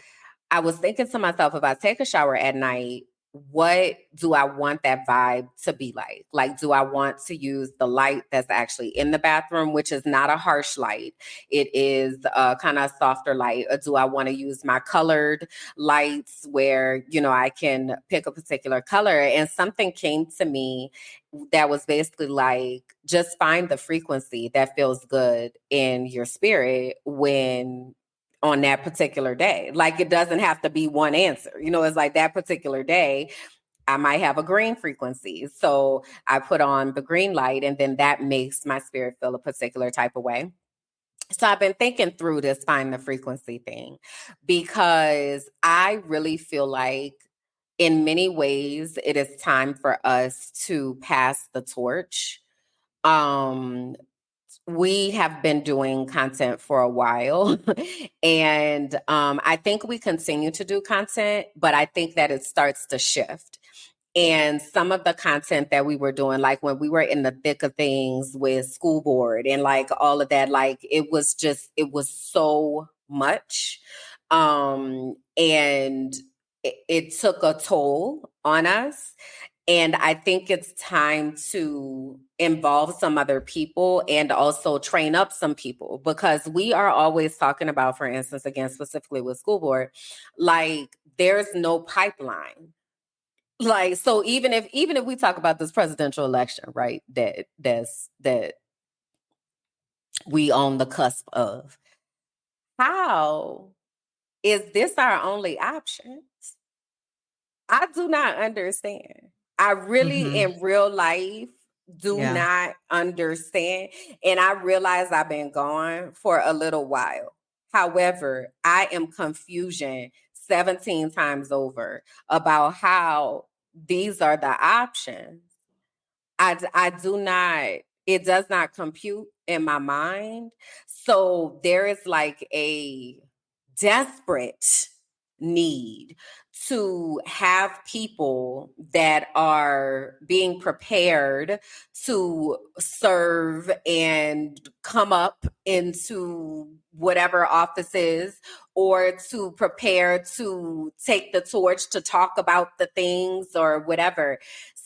I was thinking to myself, if I take a shower at night, what do I want that vibe to be like? Like, do I want to use the light that's actually in the bathroom, which is not a harsh light? It is a kind of softer light. Or do I want to use my colored lights where, I can pick a particular color? And something came to me that was basically like, just find the frequency that feels good in your spirit when on that particular day. Like, it doesn't have to be one answer. It's like that particular day, I might have a green frequency. So I put on the green light, and then that makes my spirit feel a particular type of way. So I've been thinking through this find the frequency thing, because I really feel like in many ways it is time for us to pass the torch. Um, we have been doing content for a while and I think we continue to do content, but I think that it starts to shift. And some of the content that we were doing, like when we were in the thick of things with school board and like all of that, like it was so much. And it took a toll on us. And I think it's time to involve some other people and also train up some people, because we are always talking about, for instance, again, specifically with school board, like there's no pipeline. Like, so even if we talk about this presidential election, right, that we on the cusp of, how is this our only option? I do not understand. I really, Hmm. in real life, do Yeah. not understand. And I realize I've been gone for a little while. However, I am confusion 17 times over about how these are the options. I do not, it does not compute in my mind. So there is like a desperate need to have people that are being prepared to serve and come up into whatever offices, or to prepare to take the torch to talk about the things or whatever.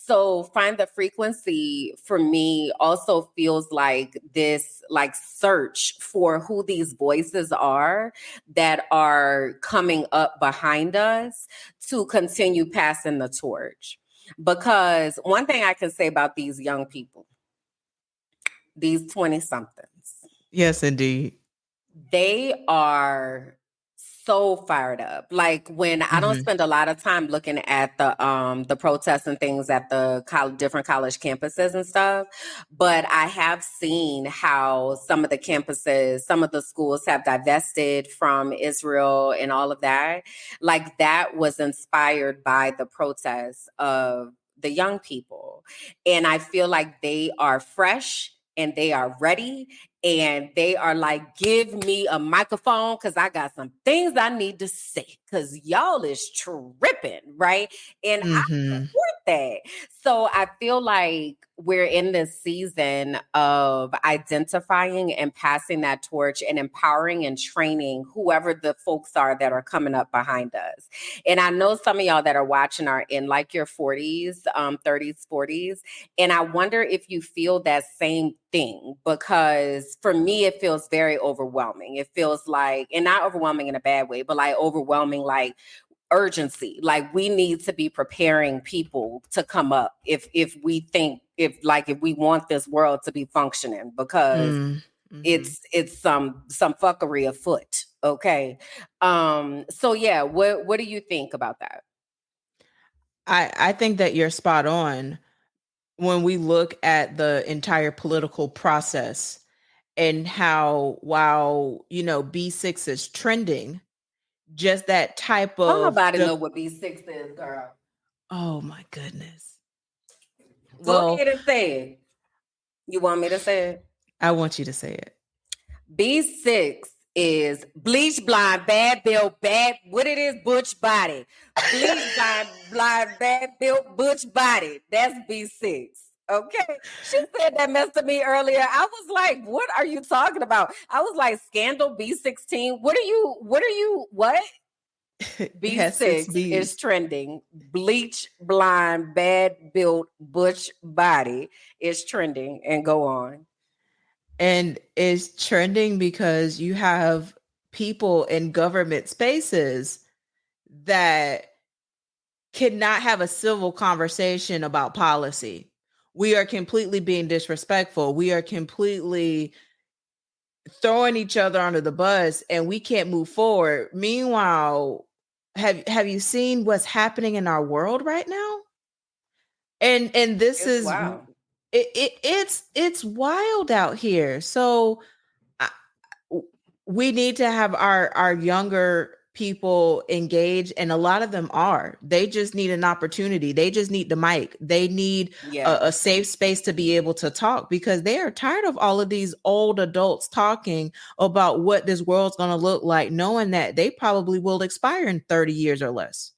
So find the frequency for me also feels like this like search for who these voices are that are coming up behind us to continue passing the torch. Because one thing I can say about these young people, these 20 somethings, Yes, indeed. they are so fired up. Like when I don't Hmm. spend a lot of time looking at the protests and things at the different college campuses and stuff, but I have seen how some of the campuses, some of the schools have divested from Israel and all of that. Like that was inspired by the protests of the young people. And I feel like they are fresh and they are ready and they are like, give me a microphone because I got some things I need to say because y'all is tripping, right? And I Hmm. support that. So I feel like we're in this season of identifying and passing that torch and empowering and training whoever the folks are that are coming up behind us. And I know some of y'all that are watching are in like your 40s, 30s, 40s. And I wonder if you feel that same thing, because for me, it feels very overwhelming. It feels like, and not overwhelming in a bad way, but like overwhelming, like urgency. Like we need to be preparing people to come up if we think, if we want this world to be functioning, because Mm-hmm. it's some fuckery afoot. Okay. So yeah, what do you think about that? I think that you're spot on when we look at the entire political process and how, while, B6 is trending, just that type Don't of nobody the know what B6 is, girl. oh my goodness. Go Well, ahead and say it. You want me to say it? I want you to say it. B6 is bleach blind, bad built, bad, what it is, butch body. Bleach blind, bad built, butch body. That's B6. Okay. She said that messed with me earlier. I was like, what are you talking about? I was like, scandal B16. What? It has six B6 is B's. trending. Bleach blind, bad built, butch body is trending. And go on. And is trending because you have people in government spaces that cannot have a civil conversation about policy. We are completely being disrespectful. We are completely throwing each other under the bus and we can't move forward. Meanwhile, have you seen what's happening in our world right now? And this It's is wild. it's wild out here. So I, we need to have our younger people engage, and a lot of them are. They just need an opportunity. They just need the mic. They need Yeah. a safe space to be able to talk, because they are tired of all of these old adults talking about what this world's going to look like, knowing that they probably will expire in 30 years or less,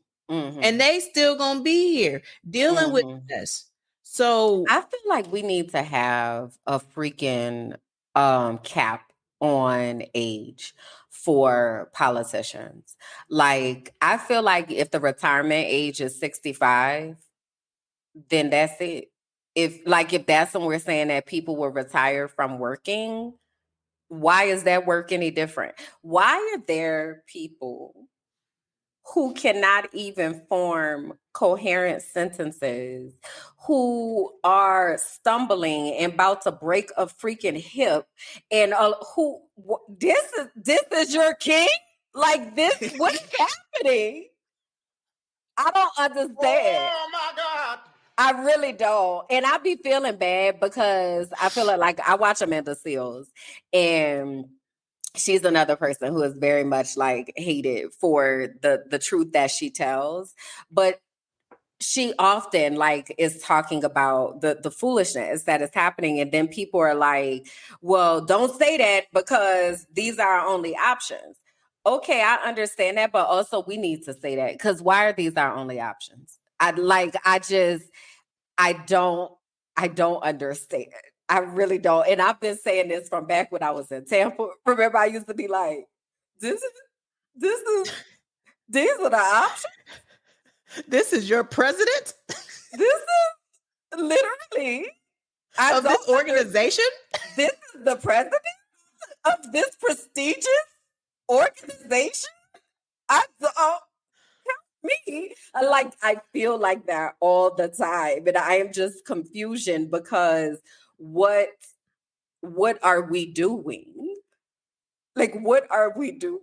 and Hmm. they still going to be here dealing with Hmm. this. So I feel like we need to have a freaking cap on age for politicians. Like I feel like if the retirement age is 65, then that's it. If that's when we're saying that people will retire from working, why is that work any different? Why are there people who cannot even form coherent sentences, who are stumbling and about to break a freaking hip, and this is your king? Like this, what is happening? I don't understand. oh my god. I really don't. And I be feeling bad because I feel like I watch Amanda Seals, and she's another person who is very much like hated for the truth that she tells. But she often like is talking about the foolishness that is happening, and then people are like, well, don't say that because these are our only options. Okay, I understand that, but also we need to say that because why are these our only options? I don't I don't understand. I really don't. And I've been saying this from back when I was in Tampa. Remember, I used to be like, this is this is these are the options. This is your president? This is Literally. I Of this don't understand. organization? This is the president of this prestigious organization? I don't me. Like I feel like that all the time. And I am just confusion because what what are we doing? Like what are we doing?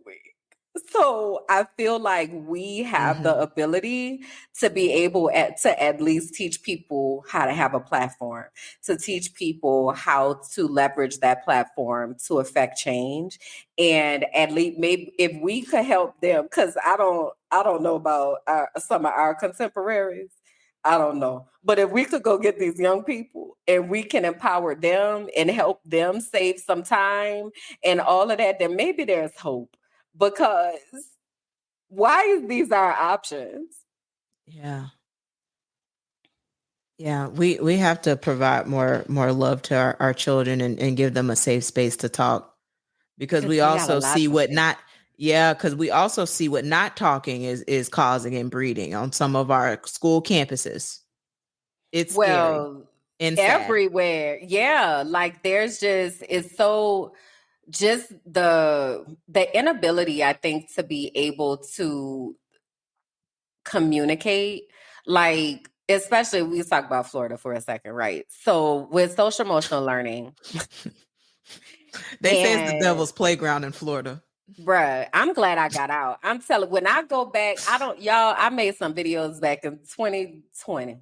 So I feel like we have the Mhm. ability to be able to at least teach people how to have a platform, to teach people how to leverage that platform to affect change. And at least maybe if we could help them, because I don't know about some of our contemporaries. I don't know. But if we could go get these young people and we can empower them and help them save some time and all of that, then maybe there's hope because why is these our options? Yeah. Yeah, we have to provide more love to our children and give them a safe space to talk because Because we we got a also lot see to what say. not yeah, because we also see what not talking is causing and breeding on some of our school campuses. It's scary Well, and sad. everywhere. Yeah. Like there's just it's so just the inability, I think, to be able to communicate, like especially we talk about Florida for a second, right? So with social emotional learning They say it's the and devil's playground in Florida. bruh, I'm glad I got out. I'm telling when I go back, I don't y'all, I made some videos back in 2020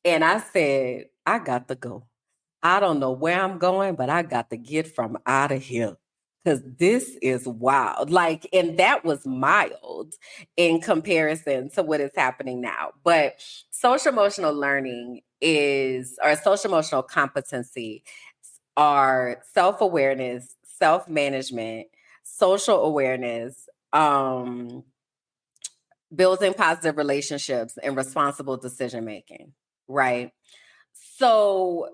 and I said, I got to go. I don't know where I'm going, but I got to get from out of here. Cause this is wild. Like, and that was mild in comparison to what is happening now. But social emotional learning is, or social emotional competency are self-awareness, self-management, social awareness, building positive relationships and responsible decision making, right? So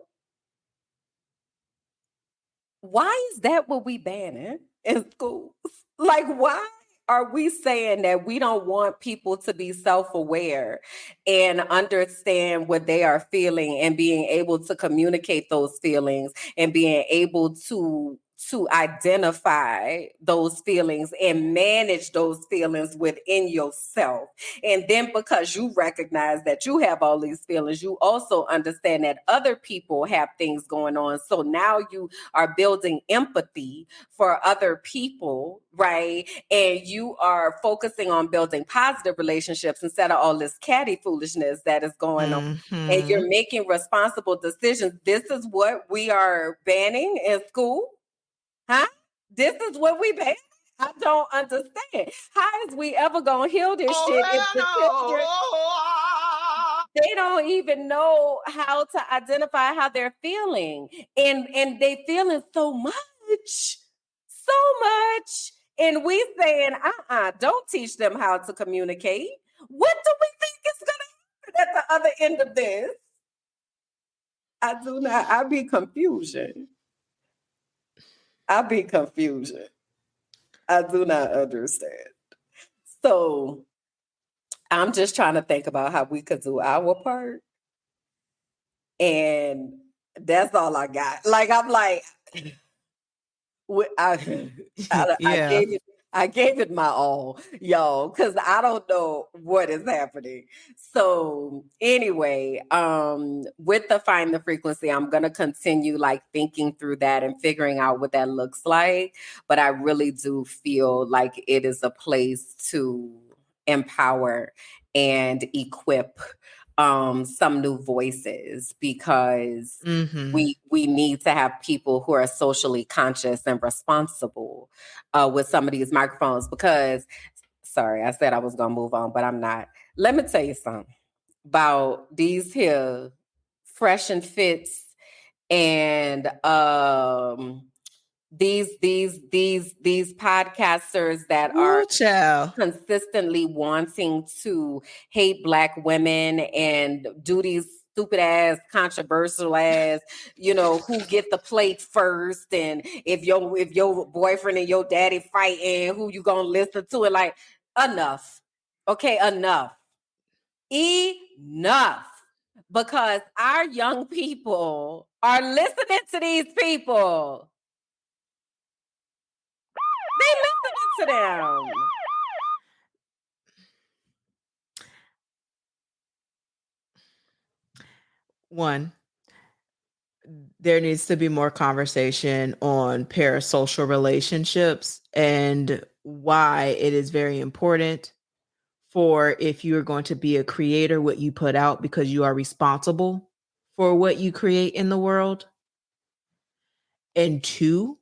why is that what we banning in schools? Like, why are we saying that we don't want people to be self-aware and understand what they are feeling and being able to communicate those feelings and being able to identify those feelings and manage those feelings within yourself. And then because you recognize that you have all these feelings, you also understand that other people have things going on. So now you are building empathy for other people, right? And you are focusing on building positive relationships instead of all this catty foolishness that is going on. And Mhm. you're making responsible decisions. This is what we are banning in school. Huh? This is what we ban. I don't understand. How is we ever gonna heal this shit if the children they don't even know how to identify how they're feeling and they feeling so much and we saying don't teach them how to communicate. What do we think is gonna happen at the other end of this? I do not. I be confusion. I do not understand. So I'm just trying to think about how we could do our part, and that's all I got. Like I'm like, I Yeah. gave it. I gave it my all, y'all, because I don't know what is happening. So anyway, with the find the frequency, I'm gonna continue like thinking through that and figuring out what that looks like. But I really do feel like it is a place to empower and equip some new voices because Mhm. we need to have people who are socially conscious and responsible with some of these microphones because sorry I said I was gonna move on but I'm not. Let me tell you something about these here fresh and fits and these podcasters that are Ooh, child. consistently wanting to hate black women and do these stupid ass controversial ass who get the plate first and if your boyfriend and your daddy fighting who you gonna listen to it like enough. Okay, enough. because our young people are listening to these people. They listening to them. One, there needs to be more conversation on parasocial relationships and why it is very important for, if you're going to be a creator, what you put out, because you are responsible for what you create in the world. And two,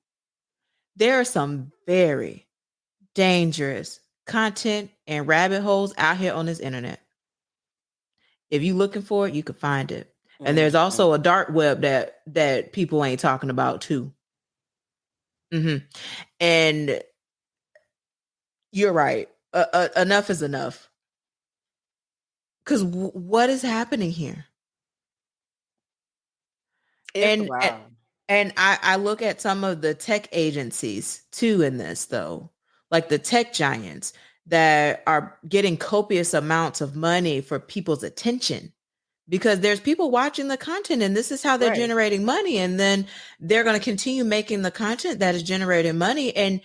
there are some very dangerous content and rabbit holes out here on this internet. If you're looking for it, you can find it. And there's also a dark web that people ain't talking about too. And you're right. Enough is enough. Because what is happening here? It's wild. And I look at some of the tech agencies too in this, though, like the tech giants that are getting copious amounts of money for people's attention, because there's people watching the content and this is how they're generating money. And then they're going to continue making the content that is generating money. And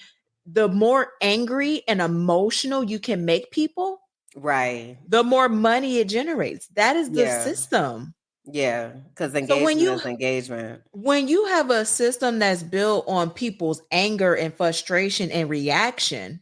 the more angry and emotional you can make people, right, the more money it generates. That is the system. Yeah, because engagement is engagement. When you have a system that's built on people's anger and frustration and reaction,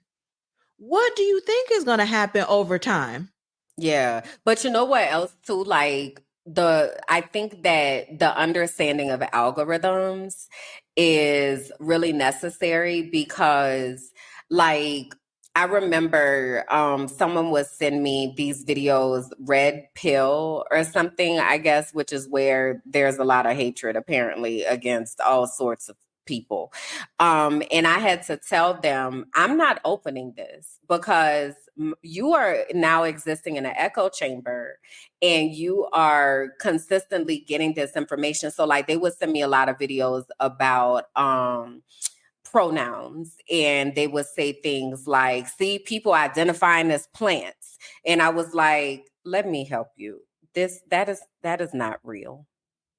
what do you think is going to happen over time? Yeah. But you know what else too? Like I think that the understanding of algorithms is really necessary because like I remember someone would send me these videos, red pill or something, I guess, which is where there's a lot of hatred apparently against all sorts of people. And I had to tell them, I'm not opening this because you are now existing in an echo chamber and you are consistently getting this information. So like they would send me a lot of videos about pronouns and they would say things like, see, people identifying as plants. And I was like, let me help you. That is not real.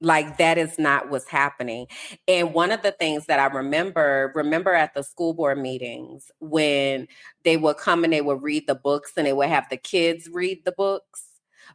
Like that is not what's happening. And one of the things that I remember at the school board meetings when they would come and they would read the books and they would have the kids read the books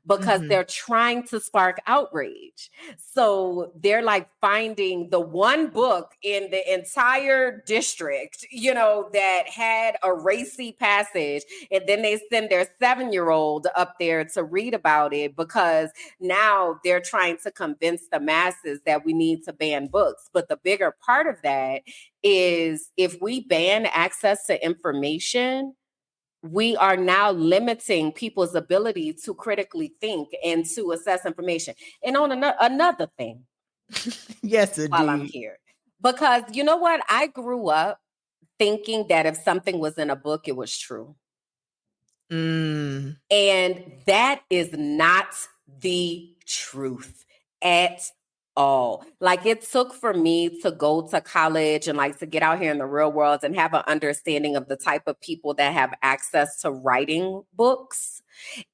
because they're trying to spark outrage. So they're like finding the one book in the entire district, that had a racy passage. And then they send their 7-year-old up there to read about it because now they're trying to convince the masses that we need to ban books. But the bigger part of that is if we ban access to information, we are now limiting people's ability to critically think and to assess information. And on another thing, yes, indeed. While I'm here, because you know what? I grew up thinking that if something was in a book, it was true. And that is not the truth at all. Like it took for me to go to college and like to get out here in the real world and have an understanding of the type of people that have access to writing books.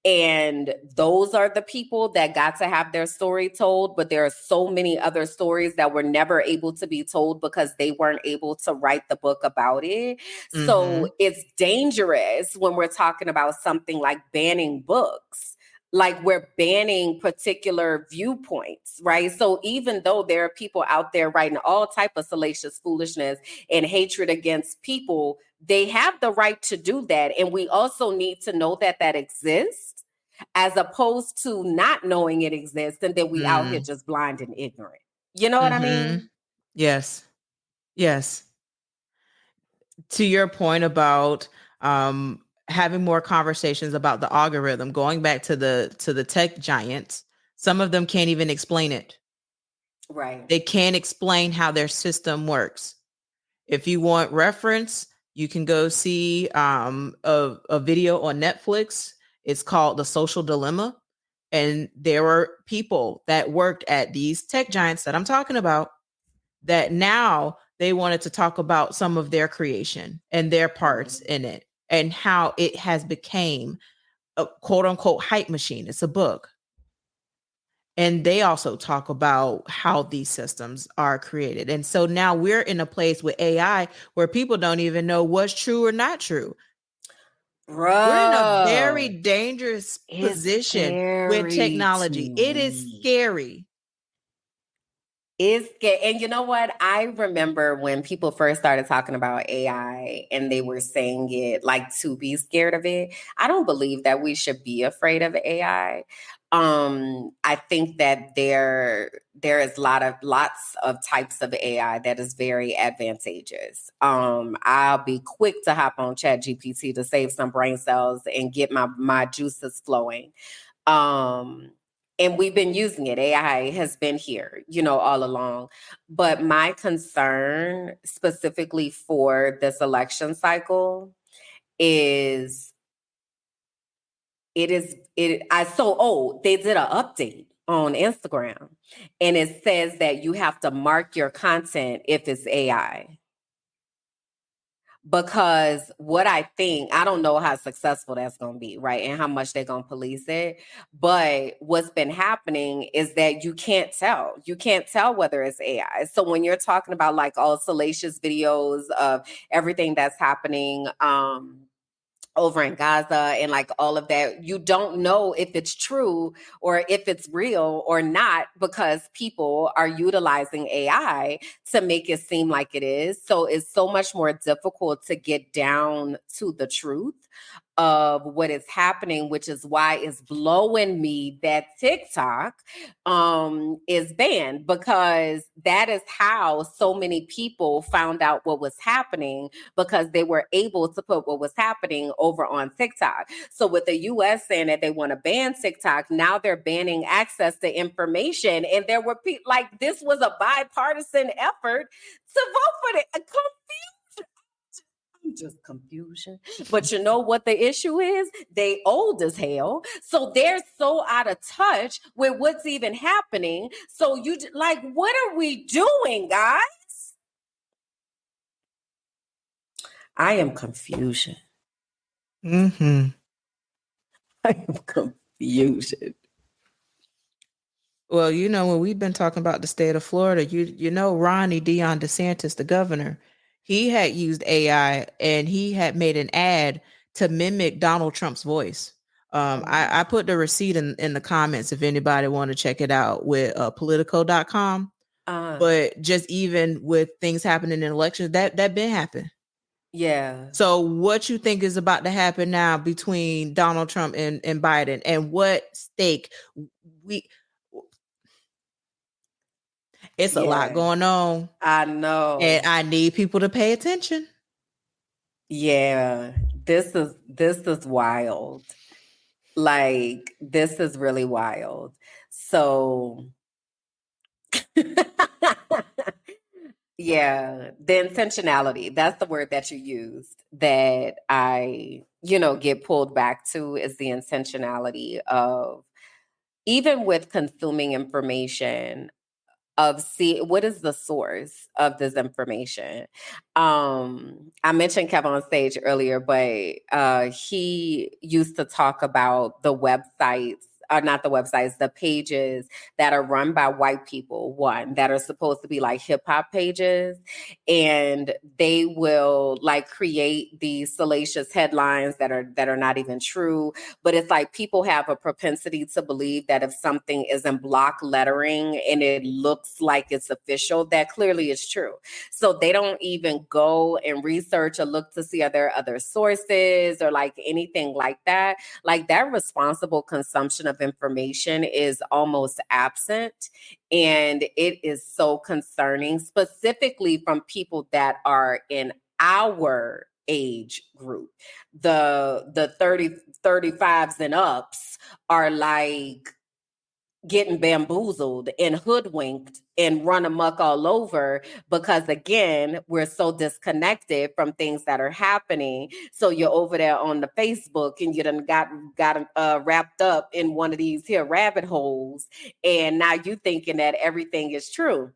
And those are the people that got to have their story told. But there are so many other stories that were never able to be told because they weren't able to write the book about it. So it's dangerous when we're talking about something like banning books. Like we're banning particular viewpoints, right? So even though there are people out there writing all type of salacious foolishness and hatred against people, they have the right to do that. And we also need to know that that exists as opposed to not knowing it exists and then we out here just blind and ignorant. You know what I mean? Yes. Yes. To your point about having more conversations about the algorithm, going back to the tech giants, some of them can't even explain it. Right. They can't explain how their system works. If you want reference, you can go see a video on Netflix. It's called The Social Dilemma. And there were people that worked at these tech giants that I'm talking about that now they wanted to talk about some of their creation and their parts in it and how it has became a quote unquote hype machine. It's a book. And they also talk about how these systems are created. And so now we're in a place with AI where people don't even know what's true or not true. We're in a very Bruh, dangerous it's position with scary to technology. It is me. scary. It's good. And you know what? I remember when people first started talking about AI and they were saying it like to be scared of it. I don't believe that we should be afraid of AI. I think that there is lots of types of AI that is very advantageous. I'll be quick to hop on Chat GPT to save some brain cells and get my juices flowing. Um, and we've been using it. AI has been here, all along. But my concern specifically for this election cycle is they did an update on Instagram and it says that you have to mark your content if it's AI. Because what I think, I don't know how successful that's going to be, right? And how much they're going to police it. But what's been happening is that you can't tell. You can't tell whether it's AI. So when you're talking about like all salacious videos of everything that's happening, over in Gaza and like all of that, you don't know if it's true or if it's real or not because people are utilizing AI to make it seem like it is. So it's so much more difficult to get down to the truth of what is happening, which is why it's blowing me that TikTok is banned, because that is how so many people found out what was happening, because they were able to put what was happening over on TikTok. So with the US saying that they want to ban TikTok, now they're banning access to information. And there were people like, this was a bipartisan effort to vote for it. Just confusion. But you know what the issue is? They old as hell. So they're so out of touch with what's even happening. So like, what are we doing, guys? I am confusion. Mm-hmm. I am confusion. Well, when we've been talking about the state of Florida, Ronnie Dion DeSantis, the governor, he had used AI and he had made an ad to mimic Donald Trump's voice. I put the receipt in the comments if anybody want to check it out with politico.com. But just even with things happening in elections, that been happened. Yeah. So what you think is about to happen now between Donald Trump and Biden, and what stake we it's a lot Yeah. going on. I know. And I need people to pay attention. Yeah. This is wild. Like, this is really wild. So yeah, the intentionality, that's the word that you used that I, get pulled back to, is the intentionality of, even with consuming information, of see what is the source of this information. I mentioned Kevin on stage earlier, but he used to talk about the websites, or not the websites, the pages that are run by white people, one, that are supposed to be like hip hop pages, and they will like create these salacious headlines that are not even true. But it's like people have a propensity to believe that if something is in block lettering and it looks like it's official, that clearly is true. So they don't even go and research or look to see are there other sources or like anything like that. Like, that responsible consumption of information is almost absent. And it is so concerning, specifically from people that are in our age group. The 35s and ups are like getting bamboozled and hoodwinked and run amok all over, because again, we're so disconnected from things that are happening. So you're over there on the Facebook and you done got wrapped up in one of these here rabbit holes, and now you thinking that everything is true.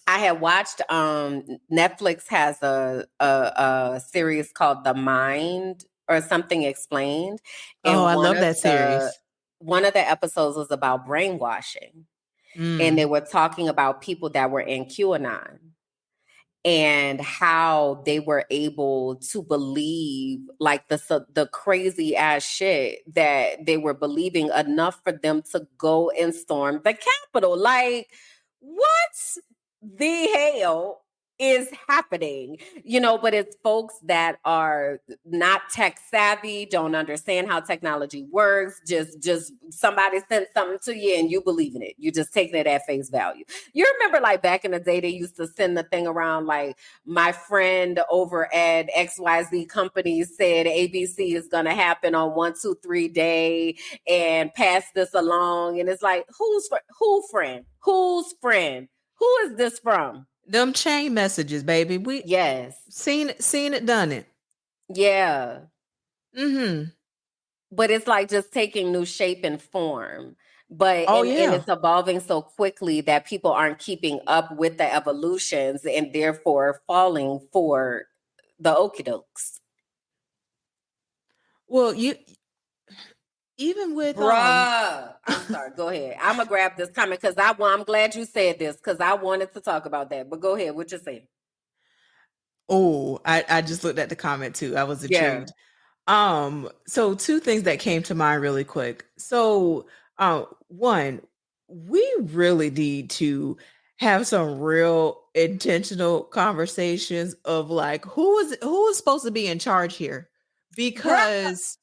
I had watched Netflix has a series called The Mind or something explained, Oh, and I love that series. one of the episodes was about brainwashing, and they Mm. were talking about people that were in QAnon and how they were able to believe like the crazy ass shit that they were believing enough for them to go and storm the Capitol. Like, what the hell is happening? But it's folks that are not tech savvy, don't understand how technology works. Just somebody sent something to you and you believe in it. You just taking it at face value. You remember, like, back in the day, they used to send the thing around like, my friend over at XYZ company said ABC is going to happen on 123 day and pass this along. And it's like, who friend? Whose friend? Who is this from? Them chain messages, baby. We Yes. seen it, done it. Yeah. Mm-hmm. But it's like just taking new shape and form. But Oh and yeah. it's evolving so quickly that people aren't keeping up with the evolutions and therefore falling for the okie dokes. Well, you even with Bruh, I'm sorry. Go ahead. I'm gonna grab this comment because I'm glad you said this because I wanted to talk about that. But go ahead. What you say? oh, I just looked at the comment too. I was Yeah. intrigued. So two things that came to mind really quick. So, one, we really need to have some real intentional conversations of like who is supposed to be in charge here? Bruh, Because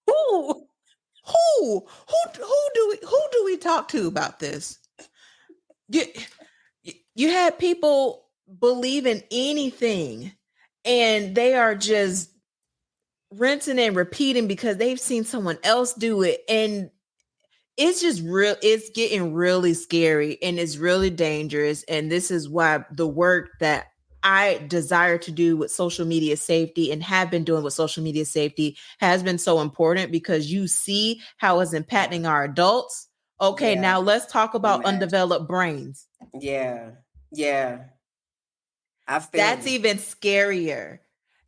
who? who do we talk to about this? You you had people believe in anything and they are just rinsing and repeating because they've seen someone else do it, and it's just real, it's getting really scary and it's really dangerous. And this is why the work that I desire to do with social media safety and have been doing with social media safety has been so important, because you see how it's impacting our adults. Okay, Yeah. now let's talk about Imagine. undeveloped brains. Yeah. Yeah. I feel That's you. even scarier.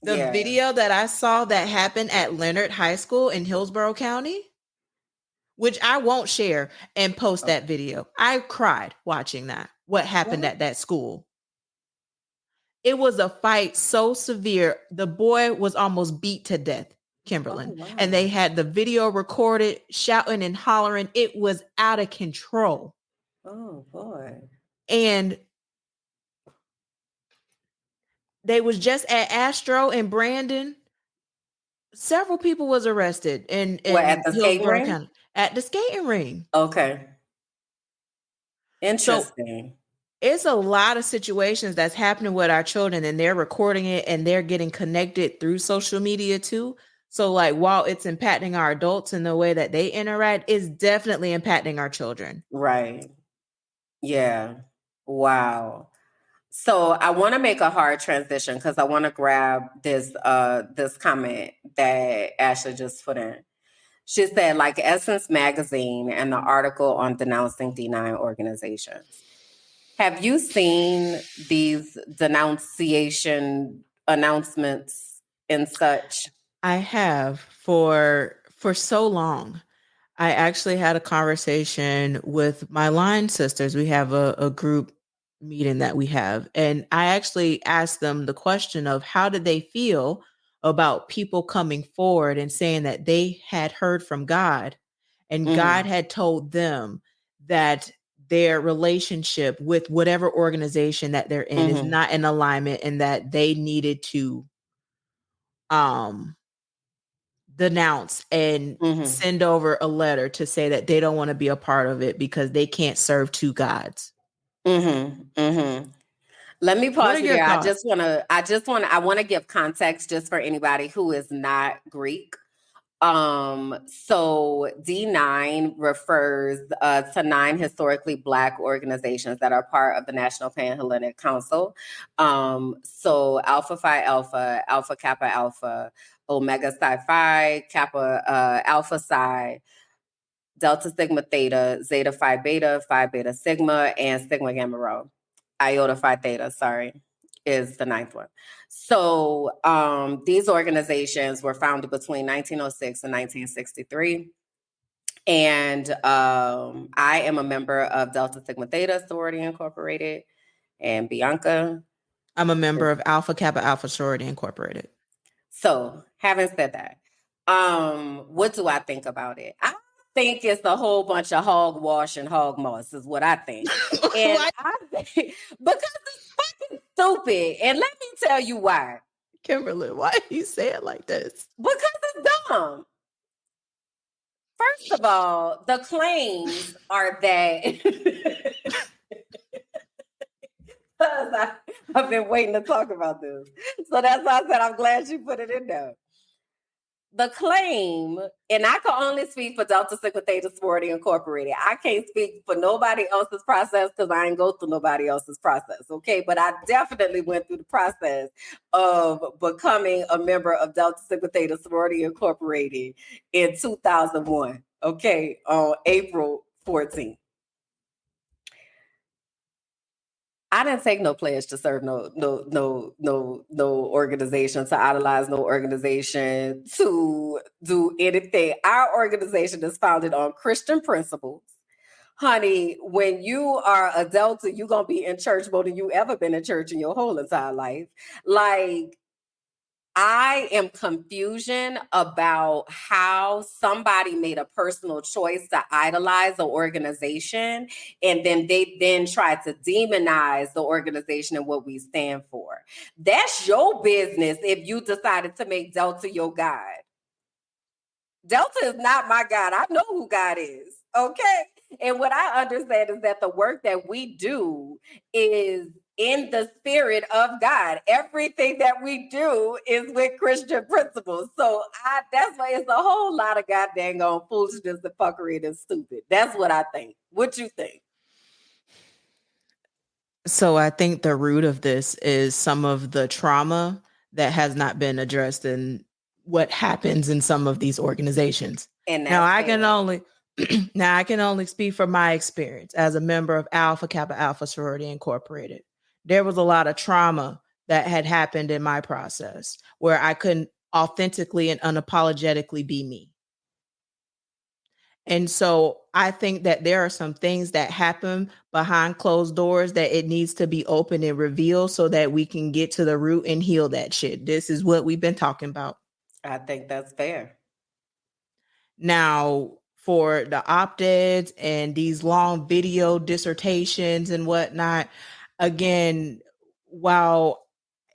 The Yeah. video that I saw that happened at Leonard High School in Hillsborough County, which I won't share and post Okay. that video. I cried watching that. What happened What? at that school? It was a fight so severe. The boy was almost beat to death, Oh Kimberlyn. And they wow. had the video recorded, shouting and hollering. It was out of control. Oh boy. And they was just at Astro and Brandon. Several people was arrested in What, at the skating Hillsborough ring? County at the skating ring. Okay. So Interesting. it's a lot of situations that's happening with our children, and they're recording it and they're getting connected through social media too. So like while it's impacting our adults in the way that they interact, it's definitely impacting our children. Right. Yeah. Wow. So I want to make a hard transition because I want to grab this comment that Ashley just put in. She said, like Essence Magazine and the article on denouncing D9 organizations. Have you seen these denunciation announcements and such? I have for so long. I actually had a conversation with my line sisters. We have a group meeting that we have. And I actually asked them the question of how did they feel about people coming forward and saying that they had heard from God and God Mm-hmm. had told them that their relationship with whatever organization that they're in is Mm-hmm. not in alignment, and that they needed to um denounce and Mm-hmm. send over a letter to say that they don't want to be a part of it because they can't serve two gods. Mm-hmm. Mm-hmm. Let me What are pause you your there. thoughts? I want to give context just for anybody who is not Greek. So D9 refers to 9 historically Black organizations that are part of the National Pan-Hellenic Council. So Alpha Phi Alpha, Alpha Kappa Alpha, Omega Psi Phi, Kappa Alpha Psi, Delta Sigma Theta, Zeta Phi Beta, Phi Beta Sigma, and Sigma Gamma Rho. Iota Phi Theta, sorry, is the ninth one. So these organizations were founded between 1906 and 1963. And I am a member of Delta Sigma Theta Sorority Incorporated, and Bianca. I'm a member of Alpha Kappa Alpha Sorority Incorporated. So, having said that, what do I think about it? I think it's a whole bunch of hogwash and hog moss, is what I think. And I think because it's fucking stupid. And let me tell you why. Kimberly, why do you say it like this? Because it's dumb. First of all, the claims are that I've been waiting to talk about this. So that's why I said I'm glad you put it in there. The claim, and I can only speak for Delta Sigma Theta Sorority Incorporated. I can't speak for nobody else's process because I ain't go through nobody else's process, okay? But I definitely went through the process of becoming a member of Delta Sigma Theta Sorority Incorporated in 2001, okay, on April 14th. I didn't take no pledge to serve no organization, to idolize no organization, to do anything. Our organization is founded on Christian principles. Honey, when you are a Delta, you're gonna be in church more than you ever been in church in your whole entire life. Like, I am confusion about how somebody made a personal choice to idolize the organization, and then they then try to demonize the organization and what we stand for. That's your business if you decided to make Delta your God. Delta is not my God. I know who God is. Okay. And what I understand is that the work that we do is in the spirit of God. Everything that we do is with Christian principles. So that's why it's a whole lot of goddamn on foolishness and fuckery and stupid. That's what I think. What you think? So I think the root of this is some of the trauma that has not been addressed in what happens in some of these organizations. And Now that's I can fair. only now I can only speak from my experience as a member of Alpha Kappa Alpha Sorority Incorporated. There was a lot of trauma that had happened in my process where I couldn't authentically and unapologetically be me. And so I think that there are some things that happen behind closed doors that it needs to be open and revealed so that we can get to the root and heal that shit. This is what we've been talking about. I think that's fair. Now, for the op-eds and these long video dissertations and whatnot, again, while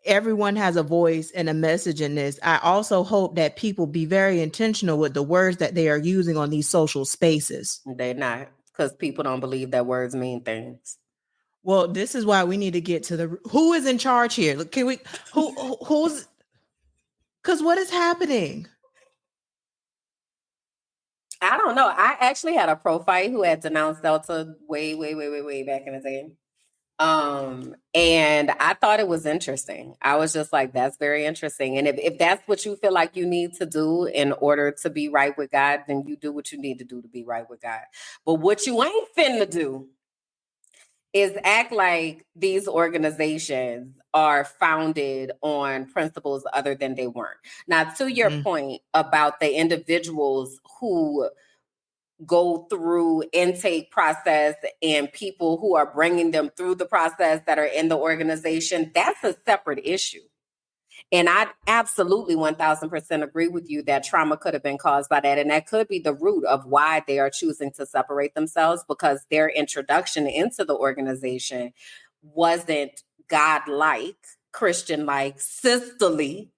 everyone has a voice and a message in this, I also hope that people be very intentional with the words that they are using on these social spaces. They're not, because people don't believe that words mean things. Well, this is why we need to get to the who is in charge here. Can we who's because what is happening? I don't know. I actually had a pro-fight who had denounced Delta way back in the day. And I thought it was interesting. I was just like, that's very interesting. And if that's what you feel like you need to do in order to be right with God, then you do what you need to do to be right with God. But what you ain't finna do is act like these organizations are founded on principles other than they weren't. Now, to your point about the individuals who go through intake process and people who are bringing them through the process that are in the organization, that's a separate issue. And I absolutely 1000% agree with you that trauma could have been caused by that. And that could be the root of why they are choosing to separate themselves, because their introduction into the organization wasn't God-like, Christian-like, sisterly,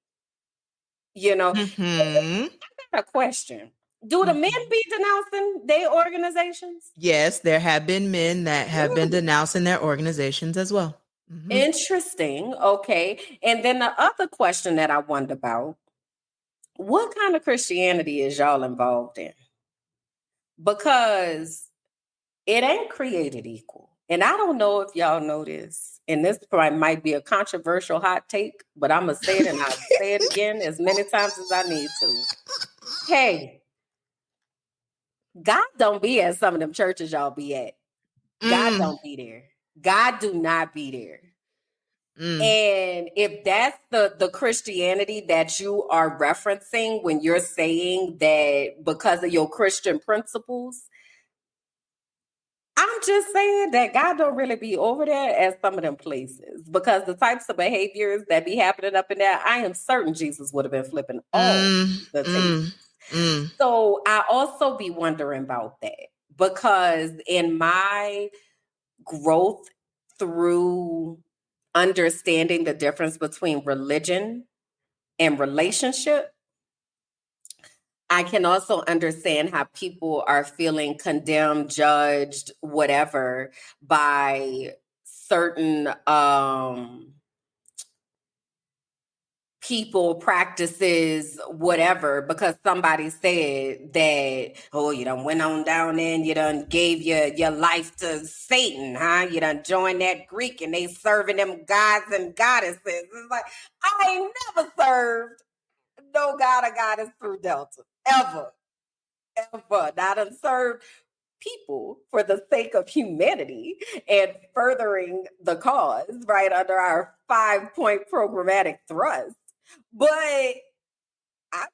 you know. Mm-hmm. I got a question. Do the men be denouncing their organizations? Yes, there have been men that have been denouncing their organizations as well. Mm-hmm. Interesting. Okay. And then the other question that I wondered about, what kind of Christianity is y'all involved in? Because it ain't created equal. And I don't know if y'all know this, and this probably might be a controversial hot take, but I'm going to say it and I'll say it again as many times as I need to. Hey, God don't be at some of them churches y'all be at. God don't be there. God do not be there. Mm. And if that's the Christianity that you are referencing when you're saying that because of your Christian principles, I'm just saying that God don't really be over there at some of them places, because the types of behaviors that be happening up in there, I am certain Jesus would have been flipping all Mm. the Mm. tables. Mm. So I also be wondering about that, because in my growth through understanding the difference between religion and relationship, I can also understand how people are feeling condemned, judged, whatever, by certain people, practices, whatever, because somebody said that, oh, you done went on down there and you done gave your life to Satan, huh? You done joined that Greek and they serving them gods and goddesses. It's like, I ain't never served no god or goddess through Delta. Ever. Ever. I done served people for the sake of humanity and furthering the cause, right, under our 5-point programmatic thrust. But I,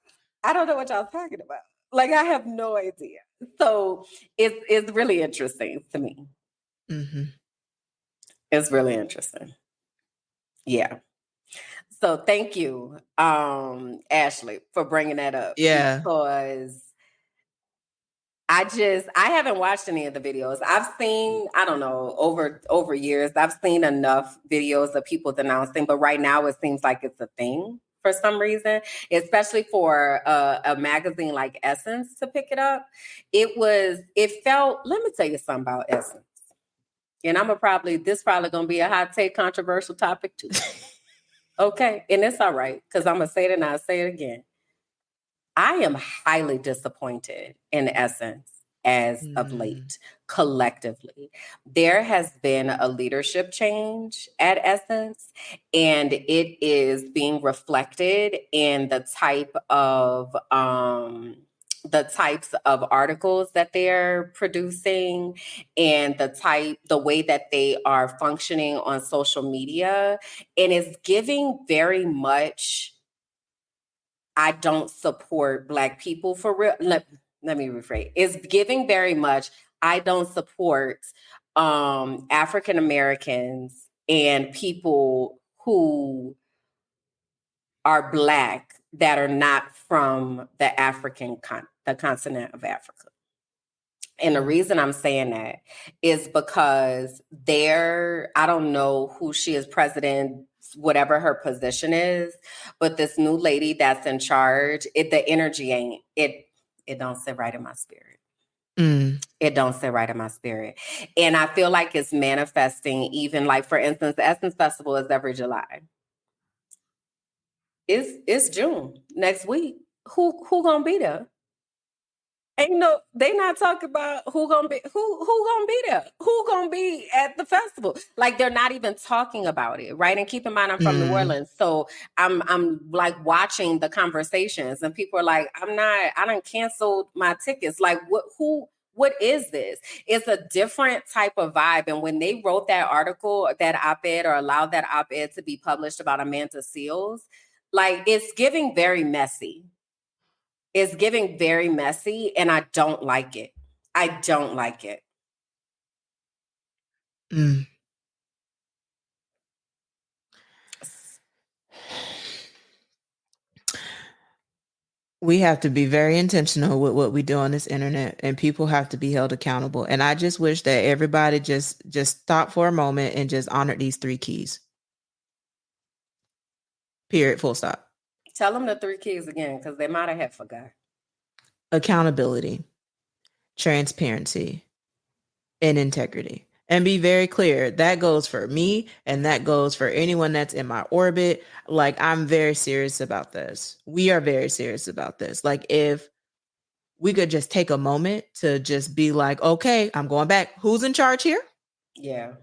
I don't know what y'all talking about. Like, I have no idea. So it's really interesting to me. Mm-hmm. It's really interesting. Yeah. So thank you, Ashley, for bringing that up, Yeah. because I haven't watched any of the videos. I've seen, I don't know, over years, I've seen enough videos of people denouncing, but right now it seems like it's a thing for some reason, especially for a magazine like Essence to pick it up. It felt, let me tell you something about Essence. And this probably gonna be a hot take, controversial topic too. Okay. And it's all right, because I'm gonna say it and I'll say it again. I am highly disappointed in Essence as of late, collectively. There has been a leadership change at Essence, and it is being reflected in the types of articles that they're producing, and the way that they are functioning on social media, and it's giving very much, I don't support Black people for real. Let me rephrase. It's giving very much, I don't support African Americans and people who are Black that are not from the continent of Africa. And the reason I'm saying that is because I don't know who she is, president, whatever her position is, but this new lady that's in charge, the energy it don't sit right in my spirit. It don't sit right in my spirit. And I feel like it's manifesting, even like, for instance, the Essence Festival is every July. It's June next week. Who gonna be there? Ain't no, they not talking about who gonna be there, who gonna be at the festival. Like, they're not even talking about it, right? And keep in mind, I'm from New Orleans, so I'm like watching the conversations, and people are like, I done canceled my tickets. Like, what is this? It's a different type of vibe. And when they wrote that article, that op-ed, or allowed that op-ed to be published about Amanda Seales, like, it's giving very messy. It's giving very messy, and I don't like it. I don't like it. We have to be very intentional with what we do on this internet, and people have to be held accountable. And I just wish that everybody just stop for a moment and just honored these 3 keys. Period. Full stop. Tell them the 3 keys again, because they might have forgot. Accountability, transparency, and integrity. And be very clear, that goes for me, and that goes for anyone that's in my orbit. Like, I'm very serious about this. We are very serious about this. Like, if we could just take a moment to just be like, okay, I'm going back. Who's in charge here? Yeah.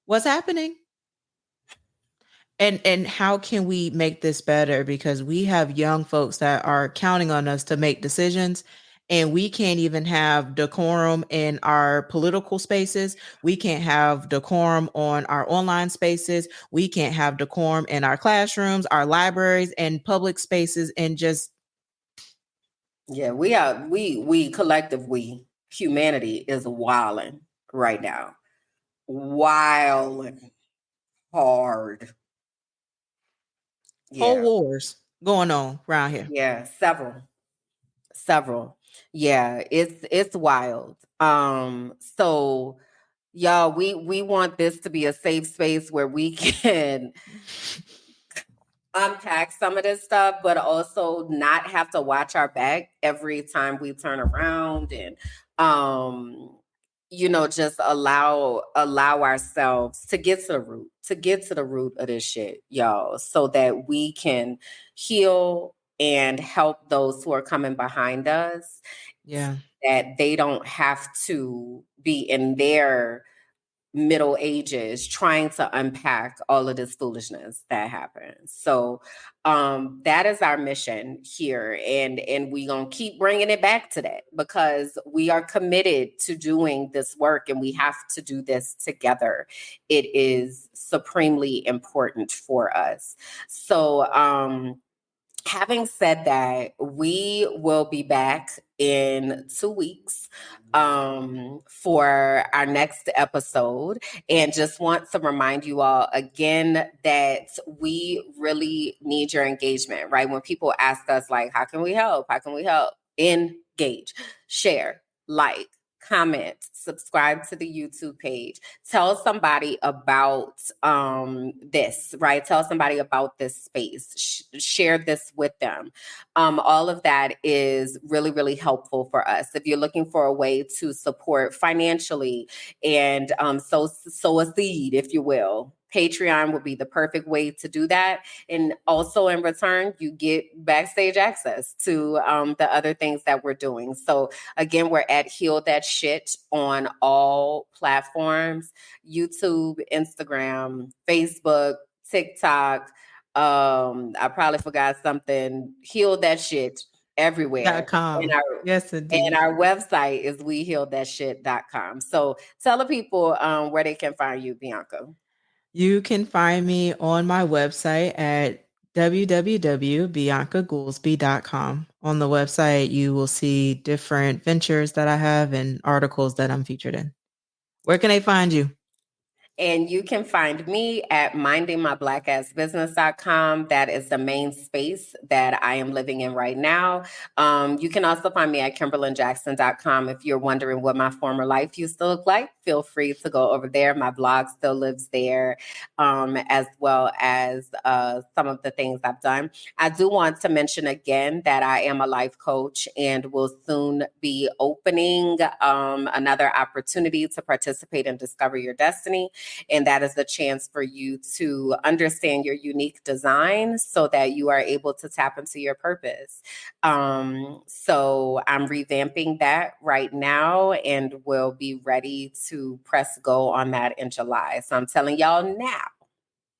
What's happening? And how can we make this better? Because we have young folks that are counting on us to make decisions, And we can't even have decorum in our political spaces. We can't have decorum on our online spaces. We can't have decorum in our classrooms, our libraries, and public spaces. And just, Yeah, we collective, we humanity is wilding right now. Wilding hard. whole Yeah. wars going on around here. Yeah, several. Yeah, it's wild. So y'all, we want this to be a safe space where we can unpack some of this stuff, but also not have to watch our back every time we turn around, and um just allow ourselves to get to the root of this shit, y'all, so that we can heal and help those who are coming behind us, Yeah. that they don't have to be in their middle ages trying to unpack all of this foolishness that happens. So that is our mission here, and we gonna keep bringing it back to that, because we are committed to doing this work, and we have to do this together. It is supremely important for us. So having said that, we will be back in 2 weeks for our next episode. And just want to remind you all again that we really need your engagement, right? When people ask us, like, how can we help? How can we help? Engage, share, like, comment, subscribe to the YouTube page, tell somebody about this, right? Tell somebody about this space, share this with them. All of that is really, really helpful for us. If you're looking for a way to support financially and sow a seed, if you will, Patreon would be the perfect way to do that. And also in return, you get backstage access to the other things that we're doing. So again, we're at Heal That Shit on all platforms: YouTube, Instagram, Facebook, TikTok. I probably forgot something. Heal That Shit everywhere. And .com. our Yes, and indeed. our website is wehealthatshit.com. So tell the people where they can find you, Bianca. You can find me on my website at www.biancagoolsby.com. On the website, you will see different ventures that I have and articles that I'm featured in. Where can they find you? And you can find me at mindingmyblackAssBusiness.com. That is the main space that I am living in right now. You can also find me at KimberlyJackson.com. If you're wondering what my former life used to look like, feel free to go over there. My blog still lives there, as well as some of the things I've done. I do want to mention again that I am a life coach and will soon be opening another opportunity to participate and discover your destiny. And that is the chance for you to understand your unique design so that you are able to tap into your purpose. So I'm revamping that right now and will be ready to press go on that in July. So I'm telling y'all now.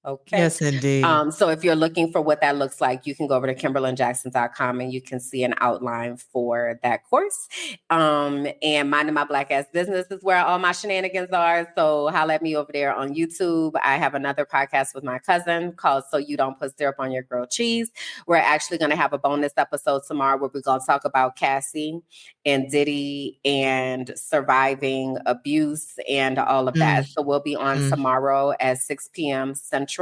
Okay. Yes, indeed. So if you're looking for what that looks like, you can go over to KimberlyJackson.com and you can see an outline for that course. And Minding My Black Ass Business is where all my shenanigans are. So holla at me over there on YouTube. I have another podcast with my cousin called So You Don't Put Syrup on Your Grilled Cheese. We're actually going to have a bonus episode tomorrow where we're going to talk about Cassie and Diddy and surviving abuse and all of that. So we'll be on tomorrow at 6 p.m. Central,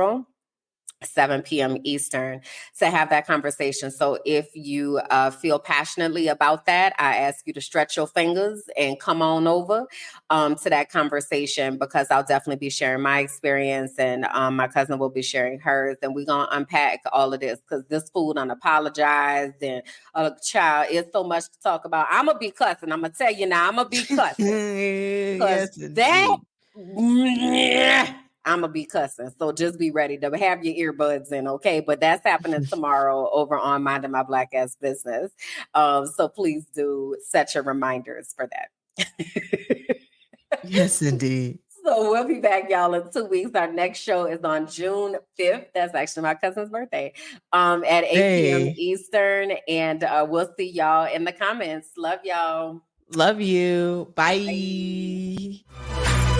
7 p.m. Eastern, to have that conversation. So if you feel passionately about that, I ask you to stretch your fingers and come on over to that conversation, because I'll definitely be sharing my experience, and my cousin will be sharing hers. And we're going to unpack all of this, because this fool done apologized, and child, it's so much to talk about. I'm going to be cussing. I'm going to tell you now, I'm going to be cussing. Because Yes, that... indeed. I'm gonna be cussing, so just be ready to have your earbuds in, okay? But that's happening tomorrow over on Minding My Black Ass Business. So please do set your reminders for that. Yes, indeed. So we'll be back, y'all, in 2 weeks. Our next show is on June 5th. That's actually my cousin's birthday. At 8 p.m. Hey, Eastern. And we'll see y'all in the comments. Love y'all. love you. Bye. Bye.